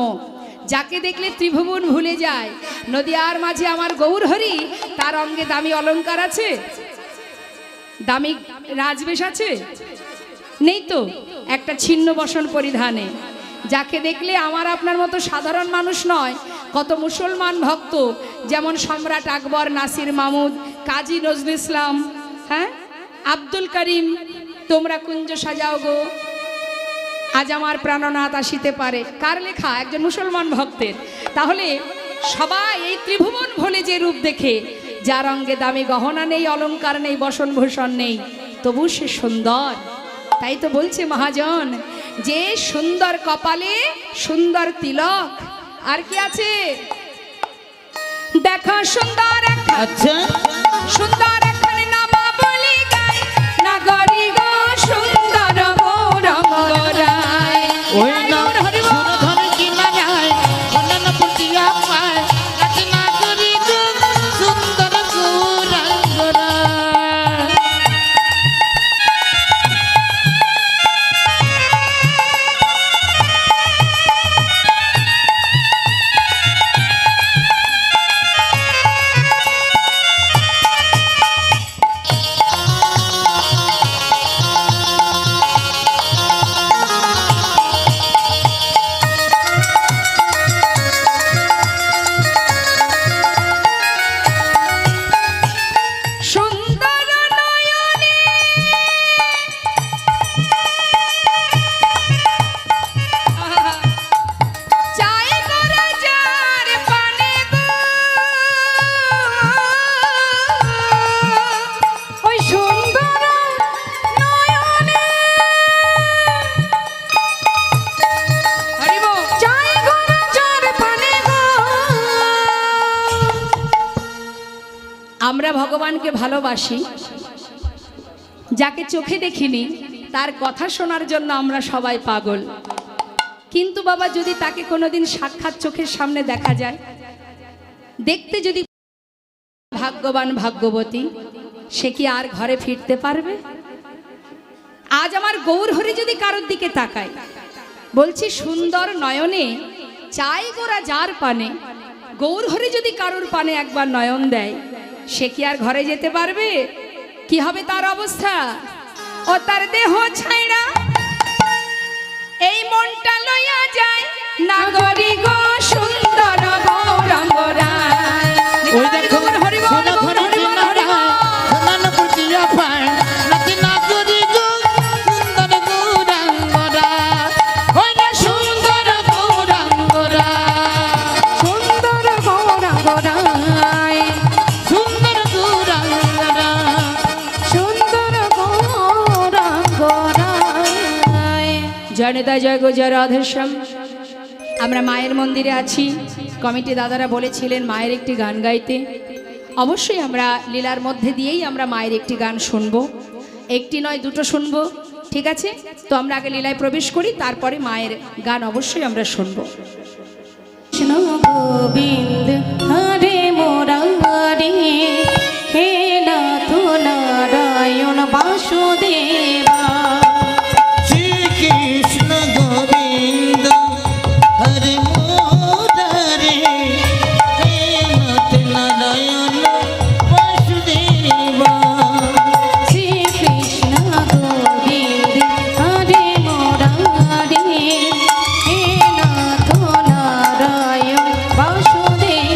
যাকে দেখলে ত্রিভুবন ভুলে যায়। নদিয়ার মাঝে আমার গৌর হরি, তার অঙ্গে দামি অলংকার আছে, দামি রাজবেশ আছে? নেই তো। একটা ছিন্ন বসন পরিধানে যাকে দেখলে আমার আপনার মতো সাধারণ মানুষ নয়, কত মুসলমান ভক্ত, যেমন সম্রাট আকবর, নাসির মাহমুদ, কাজী নজরুল ইসলাম, হ্যাঁ, আব্দুল করিম, তোমরা কুঞ্জ সাজাও গো আজ আমার প্রাণনাথ আসিতে পারে, কার লেখা? একজন মুসলমান ভক্তের। তাহলে সবাই এই ত্রিভুবন ভুলে যে রূপ দেখে, যার অঙ্গে দামি গহনা নেই, অলংকার নেই, বসনভূষণ নেই, তবু সে সুন্দর। তাই তো বলছে মহাজন, যে সুন্দর কপালে সুন্দর তিলক, আর কি আছে? দেখো সুন্দর আচ্ছা সুন্দর একখানে নামা বলি গাই, নাগর আমরা ভগবানকে ভালোবাসি, যাকে চোখে দেখিনি তার কথা শোনার জন্য আমরা সবাই পাগল। কিন্তু বাবা যদি তাকে কোনোদিন সাক্ষাৎ চোখের সামনে দেখা যায়, দেখতে যদি ভাগ্যবান ভাগ্যবতী, সে কি আর ঘরে ফিরতে পারবে? আজ আমার গৌরহরি যদি কারোর দিকে তাকায়, বলছি সুন্দর নয়নে চাই গোরা যার পানে, গৌরহরি যদি কারোর পানে একবার নয়ন দেয়, সে কি আর ঘরে যেতে পারবে? কি হবে তার অবস্থা? ও তার দেহ ছাইড়া এই মনটা লইয়া যায় নাগরি গো সুন্দর গৌরাঙ্গ রায়। ওই দেখো হরি বল, সোনা গৌর ধরে হরি বল, হরি বল। সোনা নপুটিয়া পায় নাতি নাগরি গো সুন্দর গৌরাঙ্গরা ওই না সুন্দর গৌরাঙ্গরা সুন্দর গৌরাঙ্গরায়, সুন্দর গৌরাঙ্গরা সুন্দর গৌরাঙ্গরায়। জয়নেতা জয় গো জয় রাধেশ্যাম। আমরা মায়ের মন্দিরে আছি, কমিটি দাদারা বলেছিলেন মায়ের একটি গান গাইতে। অবশ্যই আমরা লীলার মধ্যে দিয়েই আমরা মায়ের একটি গান শুনবো, একটি নয় দুটো শুনবো, ঠিক আছে? তো আমরা আগে লীলায় প্রবেশ করি, তারপরে মায়ের গান অবশ্যই আমরা শুনবো। কৃষ্ণ গোবিন্দ হরে মুরারি, হে নাথ নারায়ণ বাসুদেবা। শ্রীকৃষ্ণ গোবিন্দ হরে মুরারি হে নাথ নারায়ণ বাসুদেবা শ্রীকৃষ্ণ গোবিন্দ হরে মুরারি, হে নাথ নারায়ণ বাসুদেবা।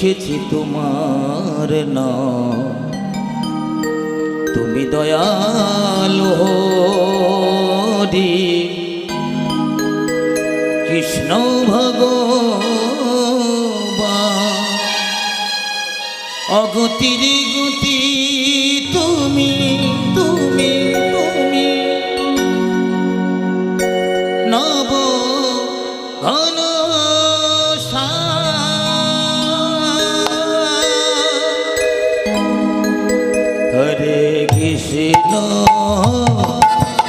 লিখেছি তোমার নাম, তুমি দয়ালু হরি কৃষ্ণ ভগবান। অগতির গতি তুমি তুমি তুমি, নব ঘন হরে কৃষ্ণ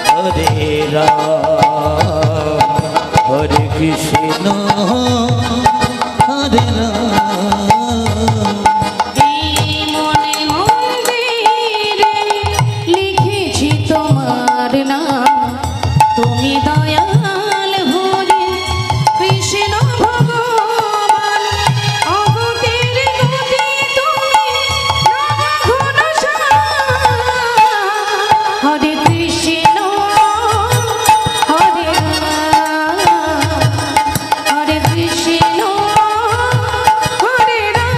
হরে রাম, হরে কৃষ্ণ হরে রাম। এই মনে মন্দিরে লিখেছি তোমার নাম, তুমি দয়াল হরি কৃষ্ণ ভগবান। অগতির গতি তুমি ঘনশ্যাম। হরে কৃষ্ণ হরে রাম, হরে কৃষ্ণ হরে রাম।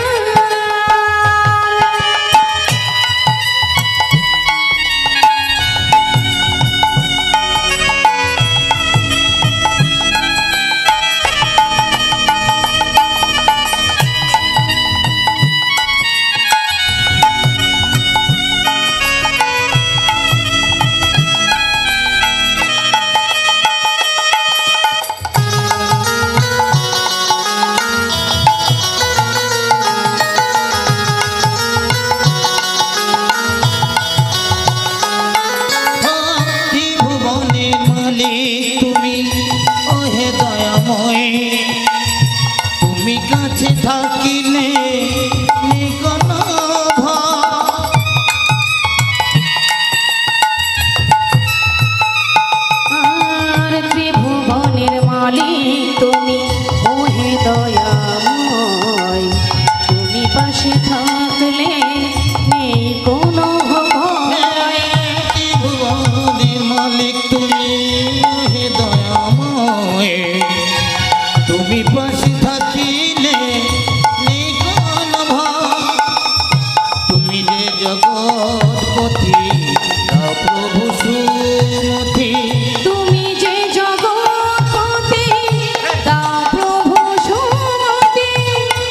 ত্রিভুবনের মালিক তুমি, ওহে দয়াময়, তুমি কাছে থাকিলে নেই কোনো ভয়। আর ত্রিভুবনের মালিক তুমি, ওহে দয়াময়, তুমি পাশে থাকলে নেই কোনো ভয়। ত্রিভুবনের মালিক তুমি, ওহে দয়াময়, তুমি পাশে থাকিলে নেই কোনো ভয়। তুমি যে জগৎপতি, দাও প্রভু সুমতি। তুমি যে জগৎপতি, দাও প্রভু সুমতি।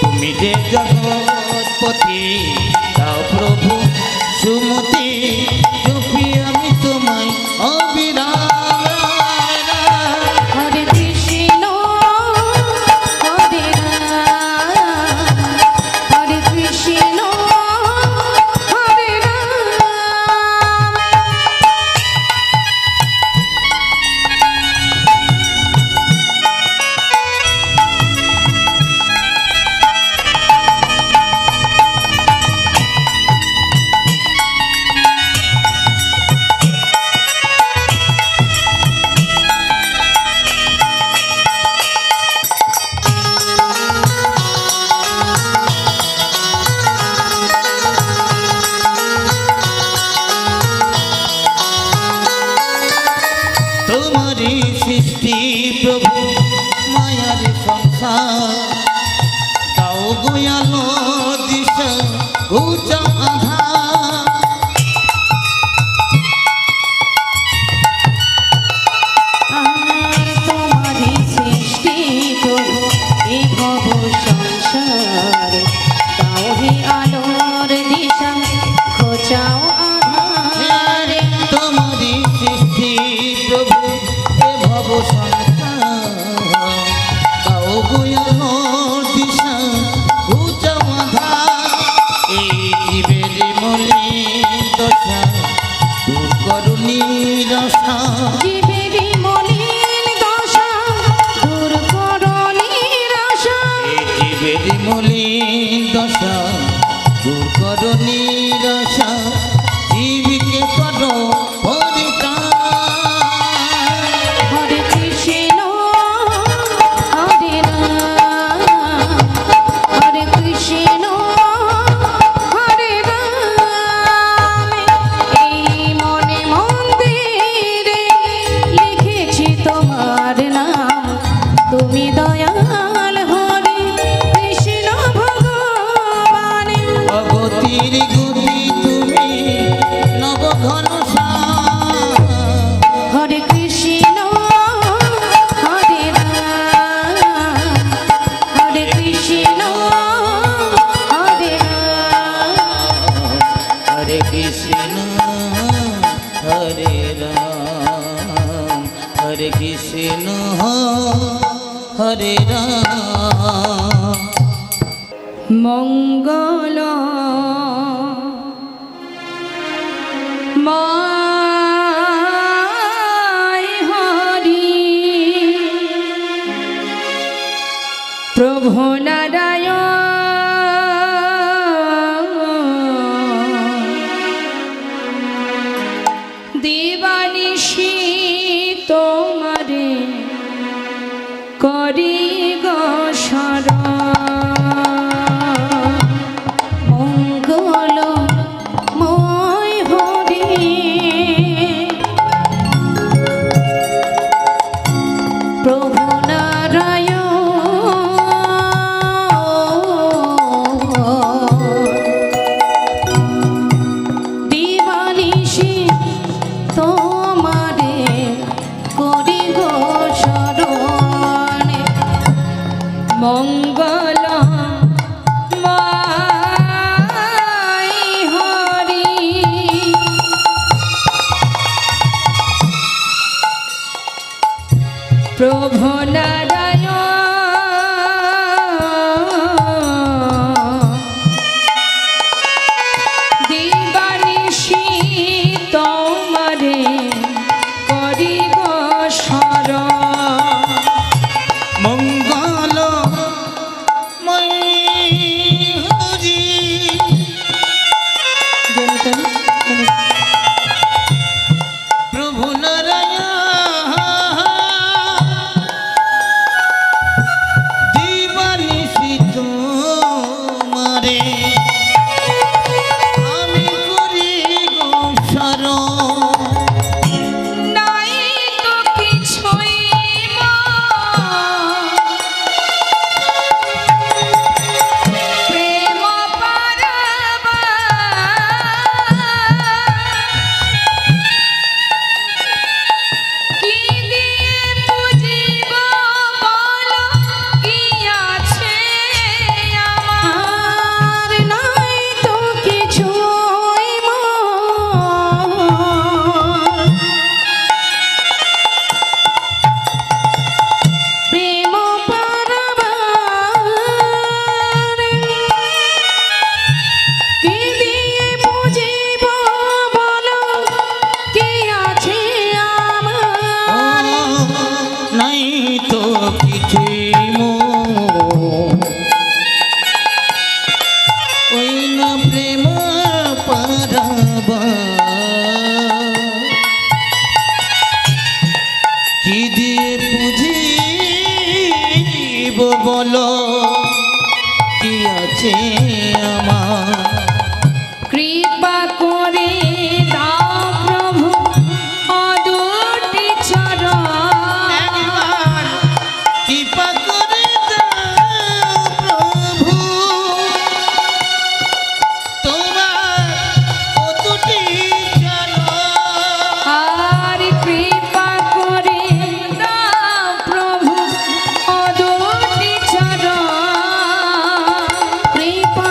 তুমি যে জগৎপতি, দাও প্রভু সুমতি। জপি আমি তোমায় অবিরাম। হরে কৃষ্ণ হরে রাম, হরে কৃষ্ণ হরে রাম। তোমারই সৃষ্টি প্রভু, মায়ার সংসার, দাও গোয়ালো দিশা ঘুচাও আধার। আর তোমারই সৃষ্টি প্রভু, এ ভব সংসার, দাও হে আলোর দিশা খোঁচাও আধার। তোমারই সৃষ্টি প্রভু, এ ভব সংসার, দাও গোয়ালো দিশা ঘুচাও আধার। এই জীবের মলিন দশা দূর করো নিরাশা। জীবেরই মলিন দশা দূর করো নিরাশা। এই জীবের মলিন দশা দূর করো নিরাশা। জীবকে করো পরিত্রাণ। হরে কৃষ্ণ হরে রাম, হরে কৃষ্ণ হরে রাম। এই মনে মন্দিরে হরে কৃষ্ণ হরে রাম হরে কৃষ্ণ হরে রাম হরে কৃষ্ণ হরে রাম হরে কৃষ্ণ হরে রাম। মঙ্গল মায় হরি প্রভু নারায়ণ দিবানিশি তোমারে করি গো শরণ মঙ্গল ময় হরি প্রভু নারায়ণ দিবানিশি তোমারে করি গো শরণ মঙ্গল মায় হরি প্রভু নারায়ণ দিবানিশি তোমারে করি গো শরণ মঙ্গল হরি প্রভু নারায়ণ দিবানিশি তোমারে আমি করি গো শরণ নাই তো কিছুই প্রেম পারাবা কি দিয়ে বুঝিব বলো কি আছে আমার আর নাই তো কিছুই প্রেম পারাবার কি দিয়ে বুঝিব বলো কি আছে আমার নাই তো কিছুই ওই না প্রেম পারাবা কি দিয়ে বুঝিব বলো কি আছে আমার কৃপা করে দাও প্রভু অদূরটি চরণ একবার কৃপা করে দাও প্রভু তোমার ও দুটি চরণ আর কৃপা করে দাও প্রভু অদূরটি চরণ কৃপা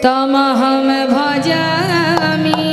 তমহম ভজামি